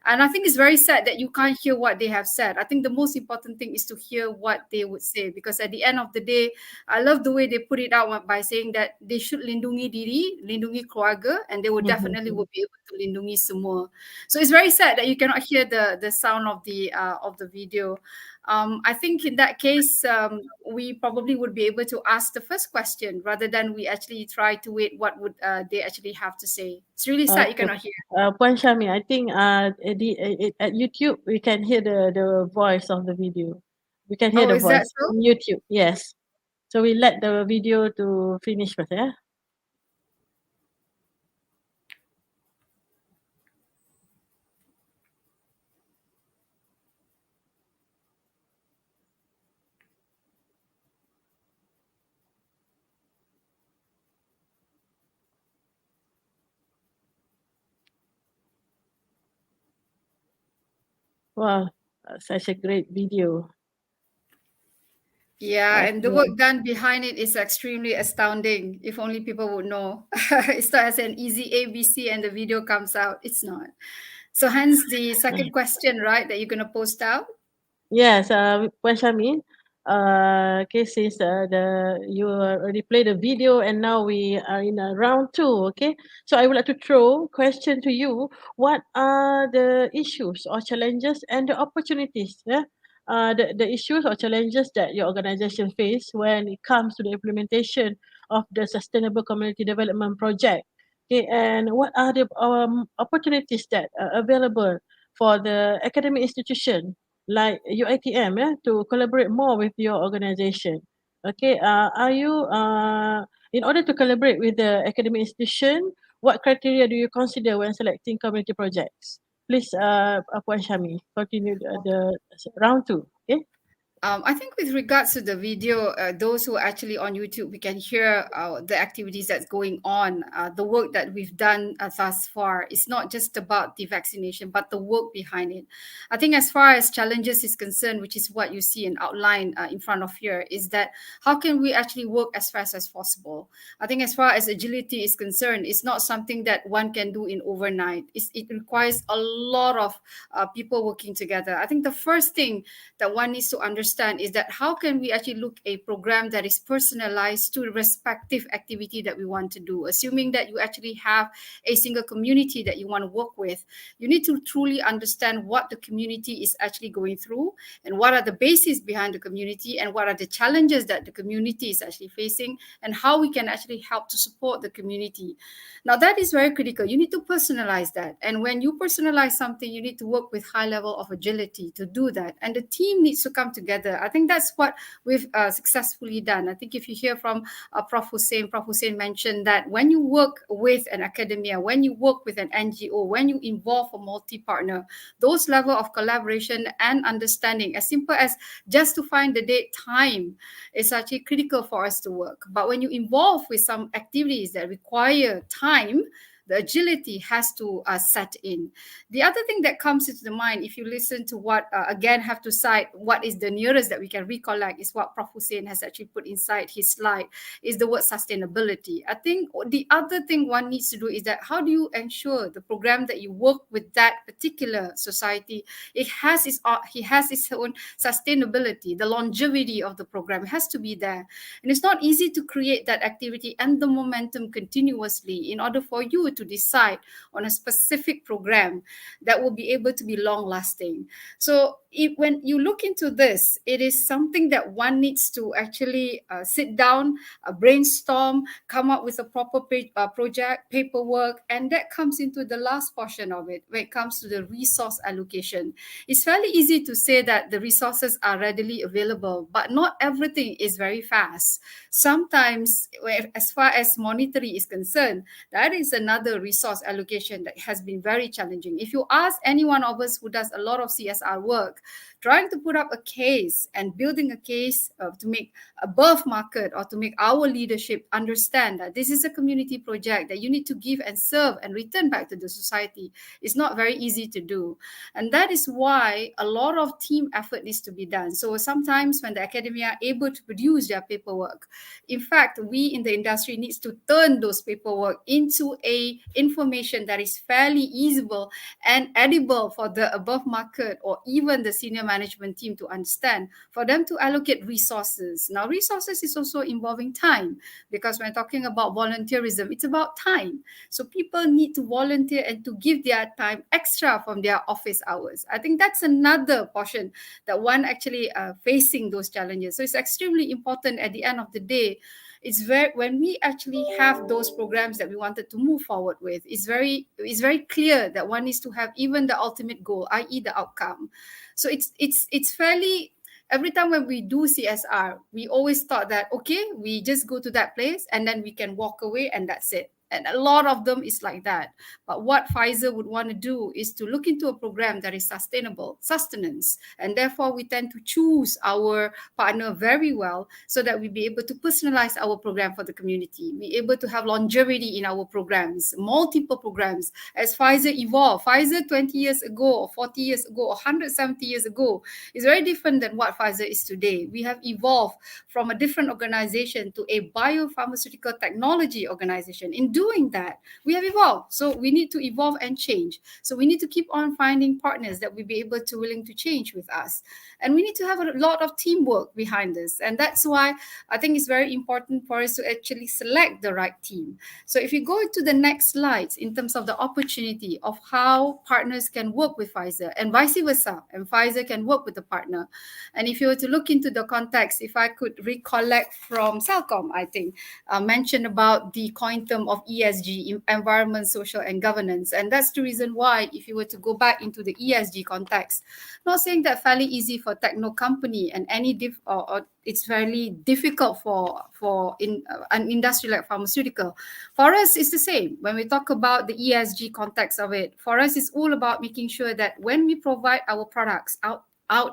And I think it's very sad that you can't hear what they have said. I think the most important thing is to hear what they would say, because at the end of the day, I love the way they put it out by saying that they should lindungi diri, lindungi keluarga, and they would definitely would be able to lindungi semua. So it's very sad that you cannot hear the sound of the video. I think in that case, we probably would be able to ask the first question rather than we actually try to wait what would they actually have to say. It's really sad you cannot hear. Puan Shami, I think at YouTube we can hear the voice of the video. We can hear Oh, the is that voice so? on YouTube. Yes. So we let the video to finish first, yeah? Wow, such a great video. Yeah, and the Okay. work done behind it is extremely astounding. If only people would know. It's not as an easy ABC and the video comes out. It's not. So hence the second question, right, that you're going to post out? Yes, Puan Syami, okay, since you already played the video and now we are in round 2, okay? So I would like to throw question to you. What are the issues or challenges and the opportunities, yeah? The issues or challenges that your organization face when it comes to the implementation of the Sustainable Community Development Project. Okay, and what are the opportunities that are available for the academic institution like UiTM, to collaborate more with your organization. Okay, are you in order to collaborate with the academic institution, what criteria do you consider when selecting community projects? Please, Puan Syami, continue the round 2. Okay. I think with regards to the video, those who are actually on YouTube, we can hear the activities that's going on, the work that we've done thus far. It's not just about the vaccination, but the work behind it. I think as far as challenges is concerned, which is what you see and outline in front of here, is that how can we actually work as fast as possible? I think as far as agility is concerned, it's not something that one can do in overnight. It requires a lot of people working together. I think the first thing that one needs to understand is that how can we actually look a program that is personalized to the respective activity that we want to do, assuming that you actually have a single community that you want to work with. You need to truly understand what the community is actually going through and what are the bases behind the community and what are the challenges that the community is actually facing and how we can actually help to support the community. Now that is very critical. You need to personalize that, and when you personalize something, you need to work with high level of agility to do that, and the team needs to come together. I think that's what we've successfully done. I think if you hear from Prof. Hussein mentioned that when you work with an academia, when you work with an NGO, when you involve a multi-partner, those level of collaboration and understanding, as simple as just to find the date time, is actually critical for us to work. But when you involve with some activities that require time, the agility has to set in. The other thing that comes into the mind, if you listen to what, again, have to cite what is the nearest that we can recollect, is what Prof. Hussein has actually put inside his slide, is the word sustainability. I think the other thing one needs to do is that how do you ensure the program that you work with that particular society, it has its own sustainability, the longevity of the program has to be there. And it's not easy to create that activity and the momentum continuously in order for you to decide on a specific program that will be able to be long lasting. So when you look into this, it is something that one needs to actually sit down, brainstorm, come up with a proper project paperwork, and that comes into the last portion of it when it comes to the resource allocation. It's fairly easy to say that the resources are readily available, but not everything is very fast. Sometimes, as far as monetary is concerned, that is another resource allocation that has been very challenging. If you ask any one of us who does a lot of CSR work, trying to put up a case and building a case to make above market or to make our leadership understand that this is a community project that you need to give and serve and return back to the society is not very easy to do. And that is why a lot of team effort needs to be done. So sometimes when the academia are able to produce their paperwork, in fact, we in the industry needs to turn those paperwork into a information that is fairly easable and edible for the above market or even the senior management team to understand, for them to allocate resources. Now, resources is also involving time, because when talking about volunteerism, it's about time. So people need to volunteer and to give their time extra from their office hours. I think that's another portion that one actually facing those challenges. So it's extremely important at the end of the day. It's very, when we actually have those programs that we wanted to move forward with, it's very clear that one needs to have even the ultimate goal, i.e. the outcome. So it's fairly every time when we do CSR, we always thought that, okay, we just go to that place and then we can walk away and that's it. And a lot of them is like that. But what Pfizer would want to do is to look into a program that is sustainable, sustenance. And therefore, we tend to choose our partner very well so that we be able to personalize our program for the community, be able to have longevity in our programs, multiple programs. As Pfizer evolved, Pfizer 20 years ago or 40 years ago or 170 years ago is very different than what Pfizer is today. We have evolved from a different organization to a biopharmaceutical technology organization. In doing that, we have evolved. So we need to evolve and change. So we need to keep on finding partners that will be able to willing to change with us. And we need to have a lot of teamwork behind this. And that's why I think it's very important for us to actually select the right team. So if you go to the next slides in terms of the opportunity of how partners can work with Pfizer and vice versa, and Pfizer can work with the partner. And if you were to look into the context, if I could recollect from Celcom, I think, mentioned about the coin term of ESG, environment, social, and governance. And that's the reason why, if you were to go back into the ESG context, not saying that fairly easy for techno company and any or it's fairly difficult for an industry like pharmaceutical. For us, it's the same. When we talk about the ESG context of it, for us, it's all about making sure that when we provide our products out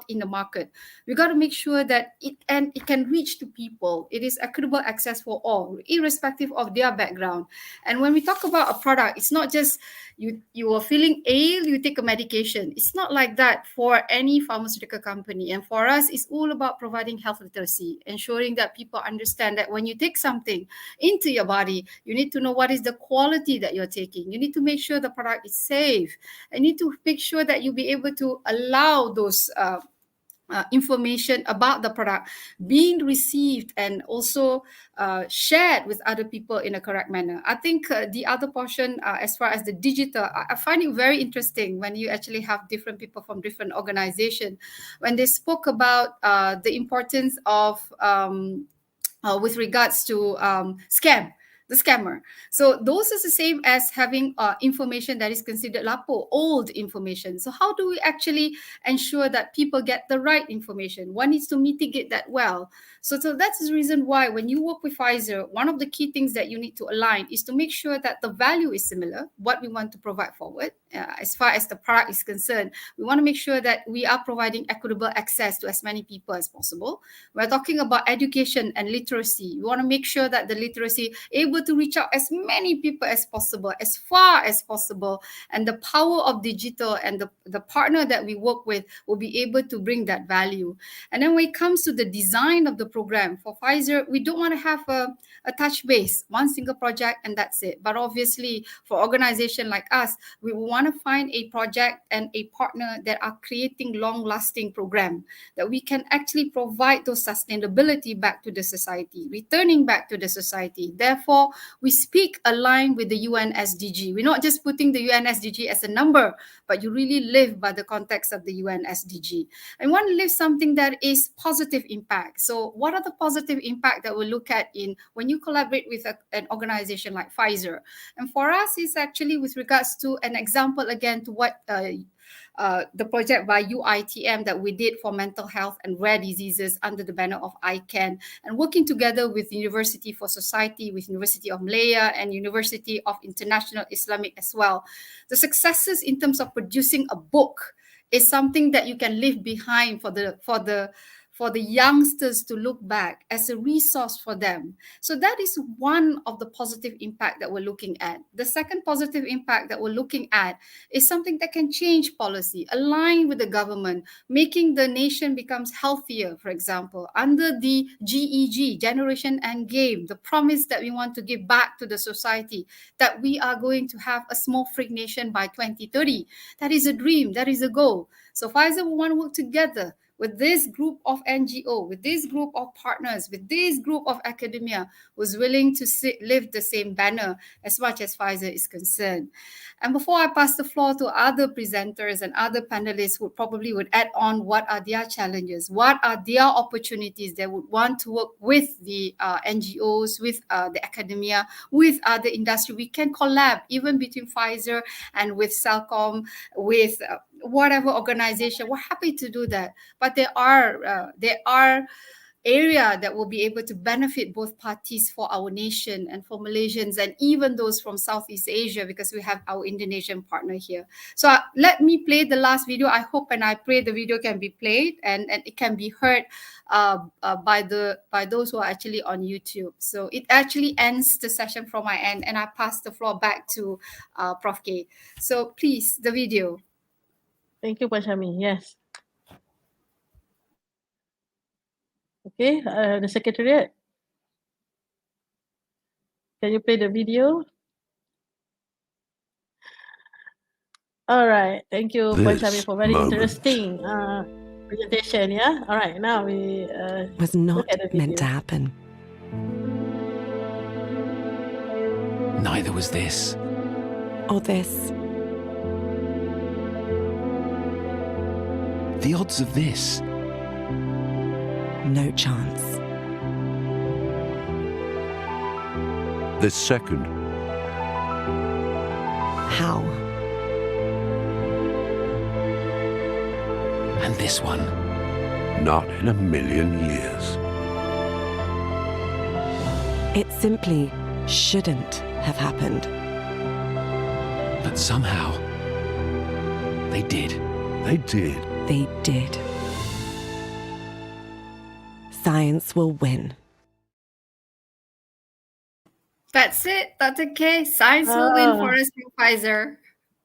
in the market, we got to make sure that it can reach to people. It is equitable access for all, irrespective of their background. And when we talk about a product, it's not just you are feeling ill, you take a medication. It's not like that for any pharmaceutical company. And for us, it's all about providing health literacy, ensuring that people understand that when you take something into your body, you need to know what is the quality that you're taking. You need to make sure the product is safe. And you need to make sure that you'll be able to allow those information about the product being received and also shared with other people in a correct manner. I think the other portion, as far as the digital, I find it very interesting when you actually have different people from different organizations, when they spoke about the importance of with regards to the scammer. So those is the same as having information that is considered lapo, old information. So how do we actually ensure that people get the right information? One needs to mitigate that well. So that's the reason why when you work with Pfizer, one of the key things that you need to align is to make sure that the value is similar, what we want to provide forward. As far as the product is concerned, we want to make sure that we are providing equitable access to as many people as possible. We're talking about education and literacy. We want to make sure that the literacy able to reach out as many people as possible, as far as possible. And the power of digital and the partner that we work with will be able to bring that value. And then when it comes to the design of the program, for Pfizer, we don't want to have a touch base, one single project and that's it. But obviously, for organization like us, we want to find a project and a partner that are creating long-lasting program, that we can actually provide those sustainability back to the society, returning back to the society. Therefore, we speak aligned with the UN SDG. We're not just putting the UN SDG as a number, but you really live by the context of the UN SDG. And want to live something that is positive impact. So what are the positive impact that we'll look at in when you collaborate with an organization like Pfizer? And for us, it's actually with regards to an example again to what the project by UITM that we did for mental health and rare diseases under the banner of ICAN, and working together with University for Society, with University of Malaya and University of International Islamic as well. The successes in terms of producing a book is something that you can leave behind for the youngsters to look back as a resource for them. So that is one of the positive impact that we're looking at. The second positive impact that we're looking at is something that can change policy, align with the government, making the nation becomes healthier, for example, under the GEG, Generation and Game, the promise that we want to give back to the society, that we are going to have a smoke-free nation by 2030. That is a dream, that is a goal. So Pfizer will want to work together with this group of NGO, with this group of partners, with this group of academia who's willing to live the same banner as much as Pfizer is concerned. And before I pass the floor to other presenters and other panelists who probably would add on what are their challenges, what are their opportunities they would want to work with the NGOs, with the academia, with other industry. We can collab even between Pfizer and with Celcom, with whatever organization. We're happy to do that. But there are area that will be able to benefit both parties for our nation and for Malaysians and even those from Southeast Asia, because we have our Indonesian partner here. So let me play the last video. I hope and I pray the video can be played and it can be heard by those who are actually on YouTube. So it actually ends the session from my end, and I pass the floor back to Prof. K. So please, the video. Thank you, Pashami. Yes. Okay, the Secretariat. Can you play the video? All right. Thank you, Pashami, for very interesting presentation. Yeah. All right. Now we was not meant to happen. Neither was this. Or this. The odds of this. No chance. The second. How? And this one. Not in a million years. It simply shouldn't have happened. But somehow, they did. They did. They did. Science will win. That's it, Dr. K. Science will win for us in Pfizer.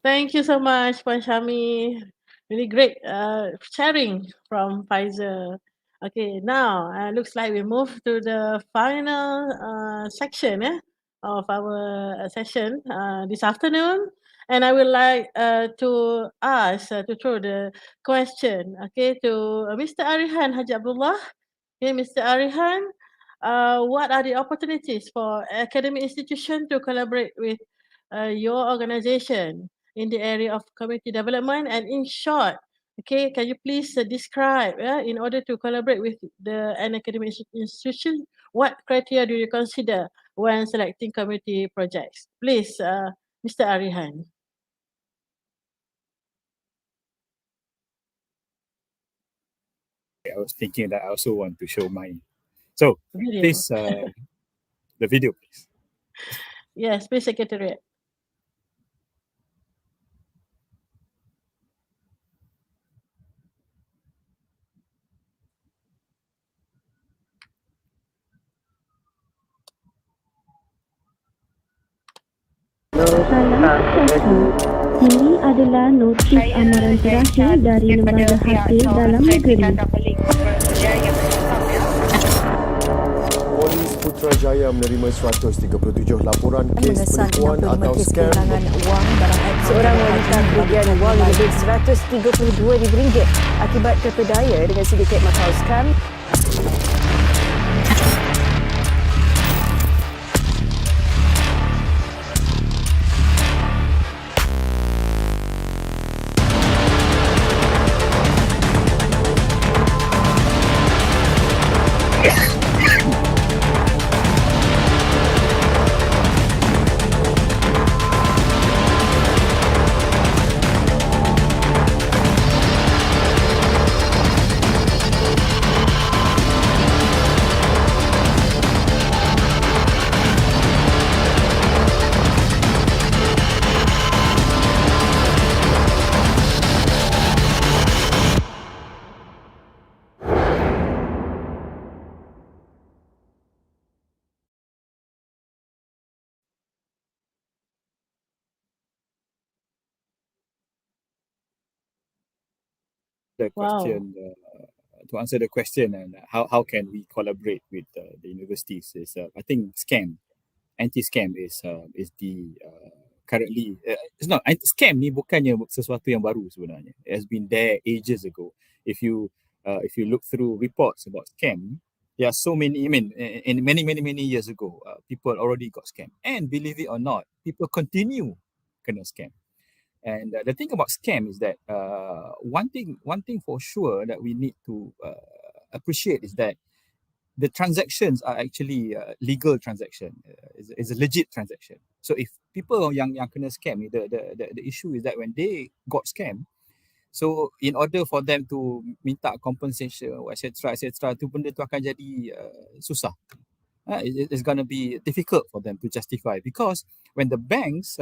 Thank you so much, Pashami. Really great sharing from Pfizer. Okay, now looks like we move to the final section of our session this afternoon. And I would like to ask, to throw the question, okay, to Mr. Arihan Haji Abdullah. Okay, Mr. Arihan, what are the opportunities for academic institution to collaborate with your organization in the area of community development? And in short, okay, can you please describe, in order to collaborate with an academic institution, what criteria do you consider when selecting community projects? Please, Mr. Arihan. I was thinking that I also want to show mine. So Video. please, the video, please. Yes, please, Secretariat. Ini adalah notis amaran terakhir dari Lembaga Hasil Dalam Negeri. Polis Putrajaya menerima 137 laporan kes penipuan atau scam. Seorang wanita kerugian wang lebih RM132 akibat terpedaya dengan sindiket Macau scam. The question, to answer the question, and how can we collaborate with the universities is, I think anti-scam is the currently it's not scam ni bukannya sesuatu yang baru sebenarnya. It has been there ages ago. If you look through reports about scam, there are so many. I mean, in many years ago, people already got scammed, and believe it or not, people continue kena scam. And the thing about scam is that one thing for sure that we need to appreciate is that the transactions are actually legal transaction. Is a legit transaction. So if people yang kena scam, the issue is that when they got scammed, So in order for them to minta compensation, etc., tu benda tu akan jadi susah. It's going to be difficult for them to justify, because when the banks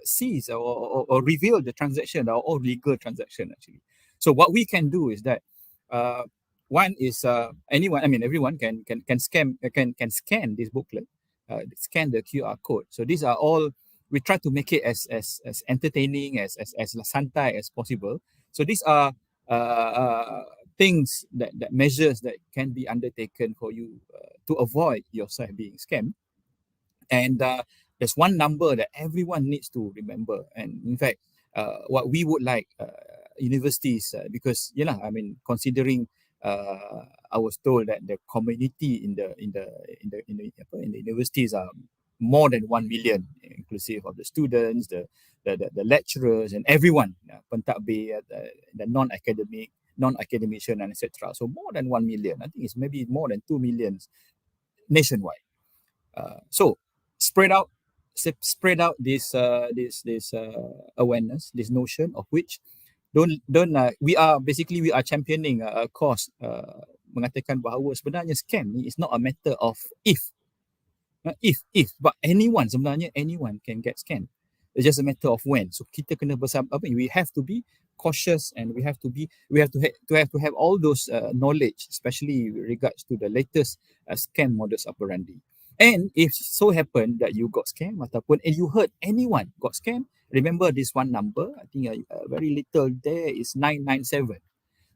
seize or reveal the transaction, or all legal transaction actually. So what we can do is that one is everyone can scan this booklet, scan the QR code. So these are all, we try to make it as entertaining, as santai as possible. So these are things that measures that can be undertaken for you to avoid yourself being scammed. And there's one number that everyone needs to remember. And in fact, what we would like universities, because considering I was told that the community in the universities are more than 1 million, inclusive of the students, the lecturers, and everyone, pentadbir, the non-academician, and etc. So more than 1 million. I think it's maybe more than 2 million nationwide. So spread out this awareness, this notion of which we are championing a cause mengatakan bahawa sebenarnya scam ni is not a matter of if, but anyone can get scammed. It's just a matter of when. So kita kena we have to be cautious, and we have to have all those knowledge, especially with regards to the latest scam modus operandi. And if so happen that you got scammed ataupun and you heard anyone got scammed, remember this one number. I think very little there is 997.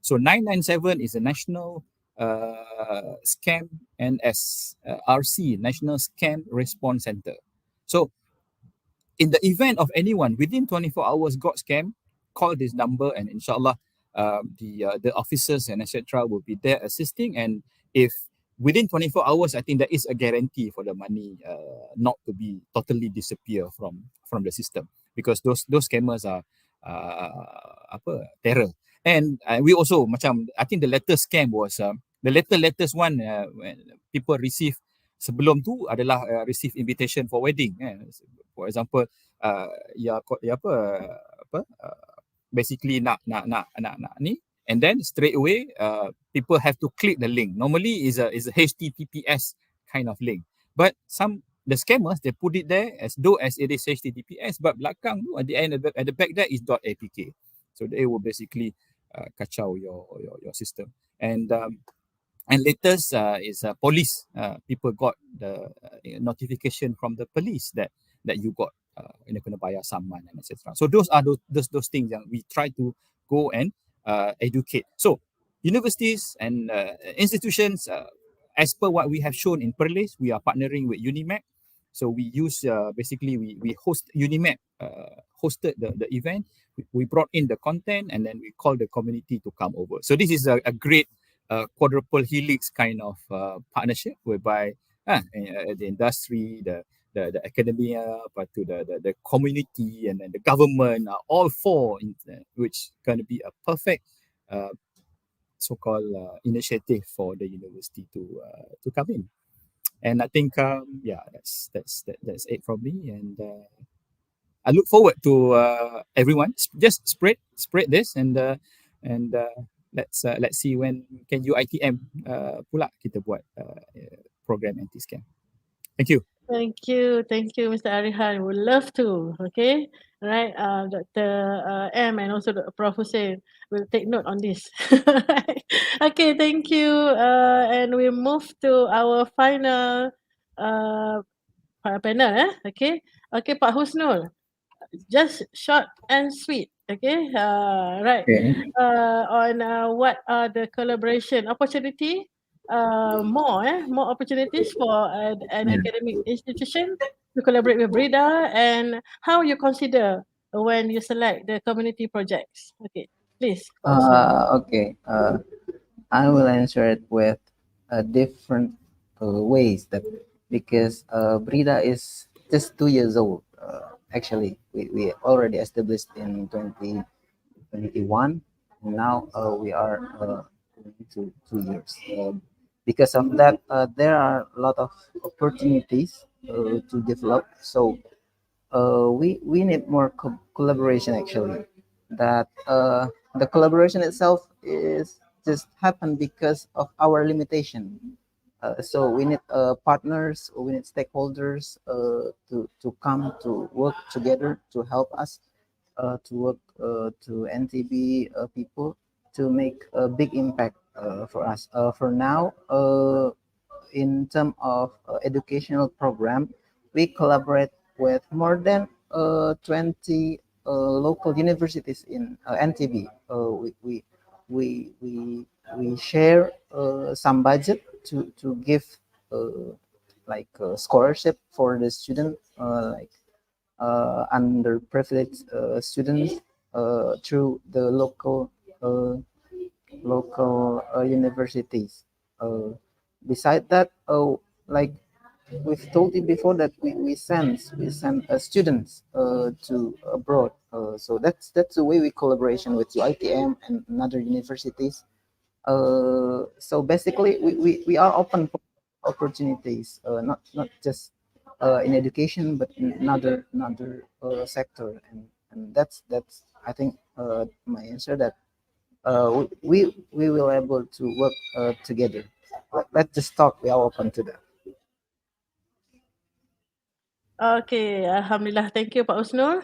So 997 is a national scam NSRC, National Scam Response Center. So in the event of anyone within 24 hours got scammed, call this number, and inshallah the officers and etc. will be there assisting. And if within 24 hours, I think there is a guarantee for the money not to be totally disappear from the system, because those scammers are terror. And we also I think the latest scam was the latest one when people receive sebelum tu adalah receive invitation for wedding. For example, basically nak ni, and then straight away people have to click the link. Normally is a HTTPS kind of link, but the scammers, they put it there as though as it is HTTPS, but belakang tu at the end at the back there is .apk. So they will basically kacau your system. And latest is police. People got the notification from the police that you got kena bayar saman and etc. So those are those things that we try to go and educate. So universities and institutions, as per what we have shown in Perlis, we are partnering with UNIMAC. So we use basically we host UNIMAC hosted the event. We brought in the content, and then we call the community to come over. So this is a great quadruple helix kind of partnership, whereby the industry, the academia, but to the community, and then the government are all four, which going to be a perfect so-called initiative for the university to come in. And I think that's it from me, and I look forward to everyone just spread this, and let's see when can UITM pula kita buat program anti-scam. Thank you. Thank you, Mr. Arihan. Would love to. Okay, right, Dr. M and also Prof. Hussein will take note on this. Okay, thank you. And we move to our final panel. Okay, Pak Husnul, just short and sweet. Okay, right. Okay. On what are the collaboration opportunity? More opportunities for an academic institution to collaborate with BRIDA, and how you consider when you select the community projects. Okay, please. Okay. I will answer it with different ways, that because BRIDA is just 2 years old. Actually, we already established in 2021. Now we are into 2 years. Because of that, there are a lot of opportunities to develop. So we need more collaboration actually. That the collaboration itself is just happen because of our limitation. So we need partners, we need stakeholders to come to work together to help us to work to NTB people to make a big impact for us. For now, in terms of educational program, we collaborate with more than 20 local universities in NTB. We share some budget to give like scholarship for the student like underprivileged students through the local universities. Beside that, like we've told you before that we send students to abroad. So that's the way we collaboration with UITM and other universities. So basically, we are open for opportunities, not just in education, but in another sector, and that's I think my answer that we will able to work together. Let's just talk. We are open to that. Okay, Alhamdulillah. Thank you, Pak Usnul.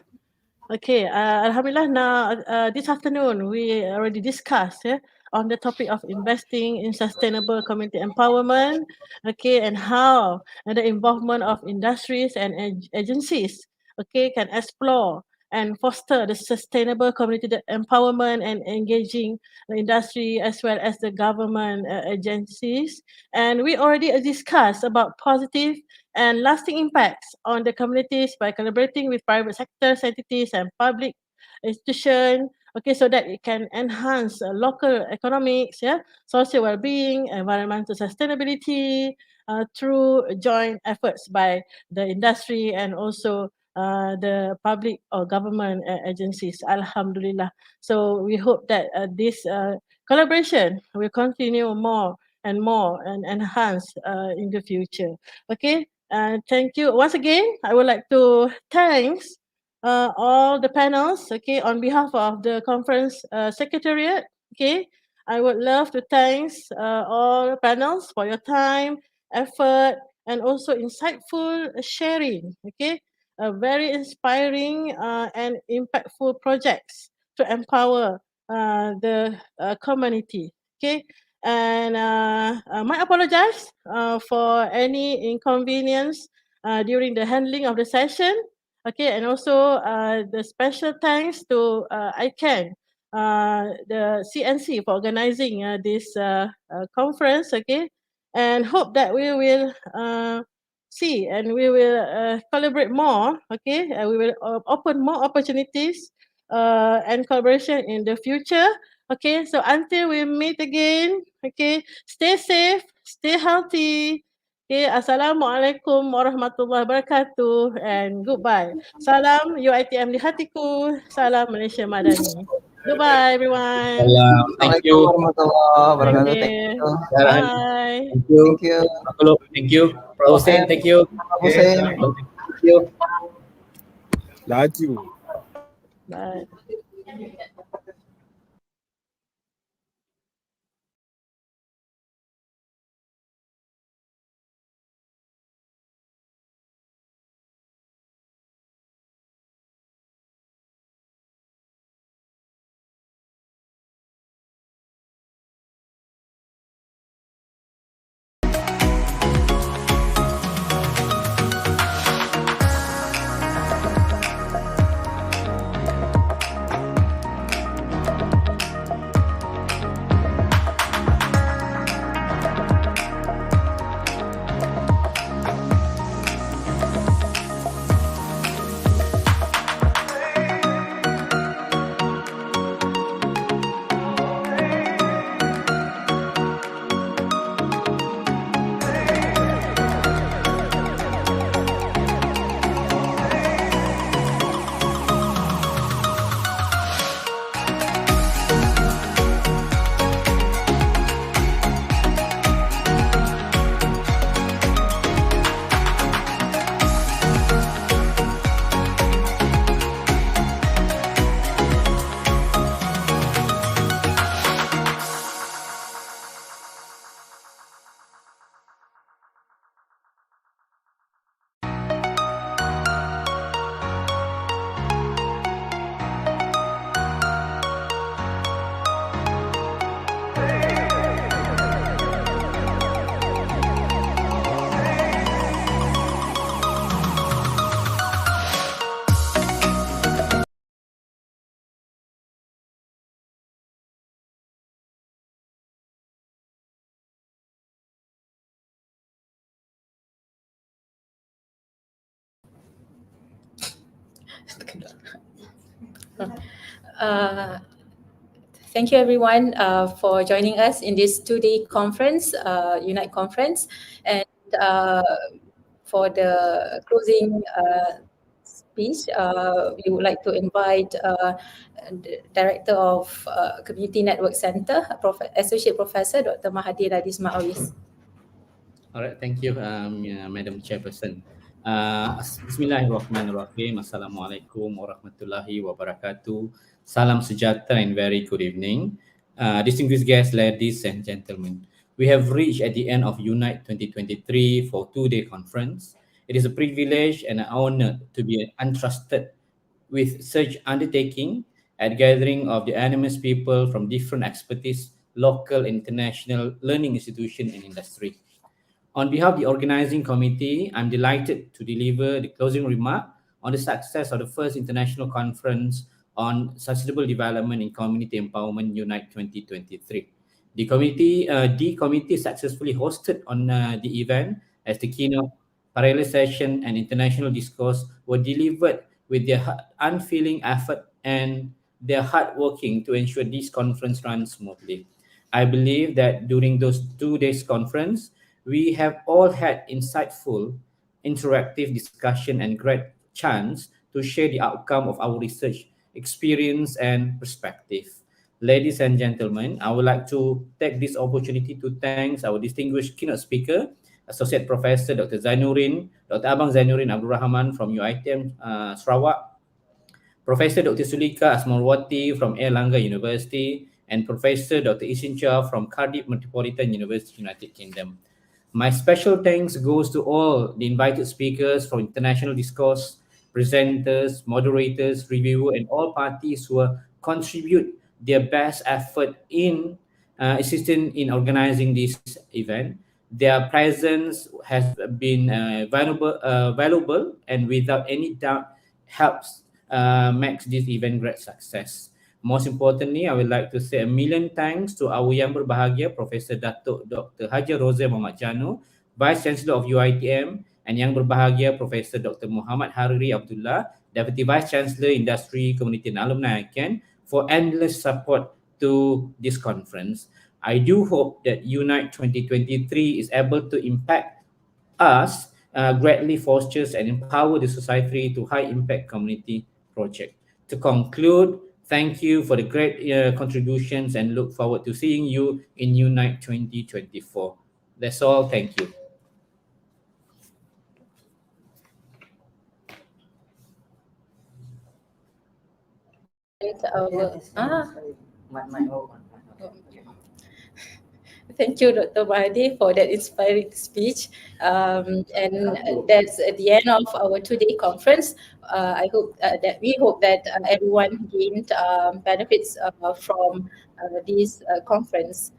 Okay, Alhamdulillah. Now, this afternoon we already discussed on the topic of investing in sustainable community empowerment. Okay, and how the involvement of industries and agencies, okay, can explore and foster the sustainable community empowerment and engaging the industry as well as the government agencies. And we already discussed about positive and lasting impacts on the communities by collaborating with private sectors, entities, and public institutions. Okay, so that it can enhance local economics, social well-being, environmental sustainability through joint efforts by the industry and also the public or government agencies. Alhamdulillah. So we hope that this collaboration will continue more and more and enhance in the future. Okay. Thank you once again. I would like to thank all the panels. Okay, on behalf of the conference secretariat. Okay, I would love to thank all the panels for your time, effort, and also insightful sharing. Okay, very inspiring and impactful projects to empower the community. Okay, and my apologize for any inconvenience during the handling of the session. Okay, and also the special thanks to ICAN, the CNC for organizing this conference. Okay, and hope that we will see and we will collaborate more. Okay, we will open more opportunities and collaboration in the future. Okay, so until we meet again, okay, stay safe, stay healthy. Okay, Assalamualaikum warahmatullahi wabarakatuh and goodbye. Salam UITM di hatiku, salam Malaysia Madani. Goodbye everyone. Thank you. Warahmatullahi wabarakatuh. Okay. Thank you. Bye. Thank you. Thank you. Thank you. Pak Hussein, thank you. Hussein. Thank you. Laju. Bye. Thank you everyone for joining us in this two-day conference, unitE conference. And for the closing speech, we would like to invite the Director of Community Network Center, Associate Professor Dr. Mahathir Radis Ma'awis. All right, thank you, Madam Chairperson. Bismillahirrahmanirrahim. Assalamualaikum warahmatullahi wabarakatuh. Salam sejahtera and very good evening. Distinguished guests, ladies and gentlemen, we have reached at the end of unitE 2023 for two-day conference. It is a privilege and an honor to be entrusted with such undertaking at gathering of the anonymous people from different expertise, local, international learning institution and industry. On behalf of the organizing committee, I'm delighted to deliver the closing remark on the success of the first international conference on sustainable development in community empowerment unitE 2023. The committee successfully hosted on the event as the keynote, parallel session and international discourse were delivered with their unfailing effort and their hard working to ensure this conference runs smoothly. I believe that during those 2 days conference, we have all had insightful, interactive discussion and great chance to share the outcome of our research, experience and perspective. Ladies and gentlemen, I would like to take this opportunity to thank our distinguished keynote speaker, Associate Professor Dr. Zainuddin, Dr. Abang Zainuddin Abdul Rahman from UiTM Sarawak, Professor Dr. Sulika Asmarwati from Airlangga University, and Professor Dr. Isin Chia from Cardiff Metropolitan University, United Kingdom. My special thanks goes to all the invited speakers from international discourse, presenters, moderators, reviewers, and all parties who contribute their best effort in assisting in organizing this event. Their presence has been valuable and without any doubt helps makes this event great success. Most importantly, I would like to say a million thanks to our yang berbahagia, Professor Datuk Dr. Haji Rozai Muhammad Jano, Vice Chancellor of UiTM, and yang berbahagia, Professor Dr. Muhammad Hariri Abdullah, Deputy Vice Chancellor, Industry, Community and Alumni ICAN, for endless support to this conference. I do hope that unitE 2023 is able to impact us, greatly fosters and empower the society to high impact community project. To conclude, thank you for the great contributions and look forward to seeing you in unitE 2024. That's all. Thank you. Thank you, Dr. Mahathir, for that inspiring speech. And that's at the end of our two-day conference. I hope we hope that everyone gained benefits from this conference.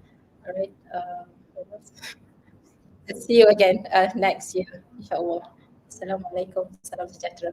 All right. See you again next year, inshallah. Assalamualaikum. Salam sejahtera.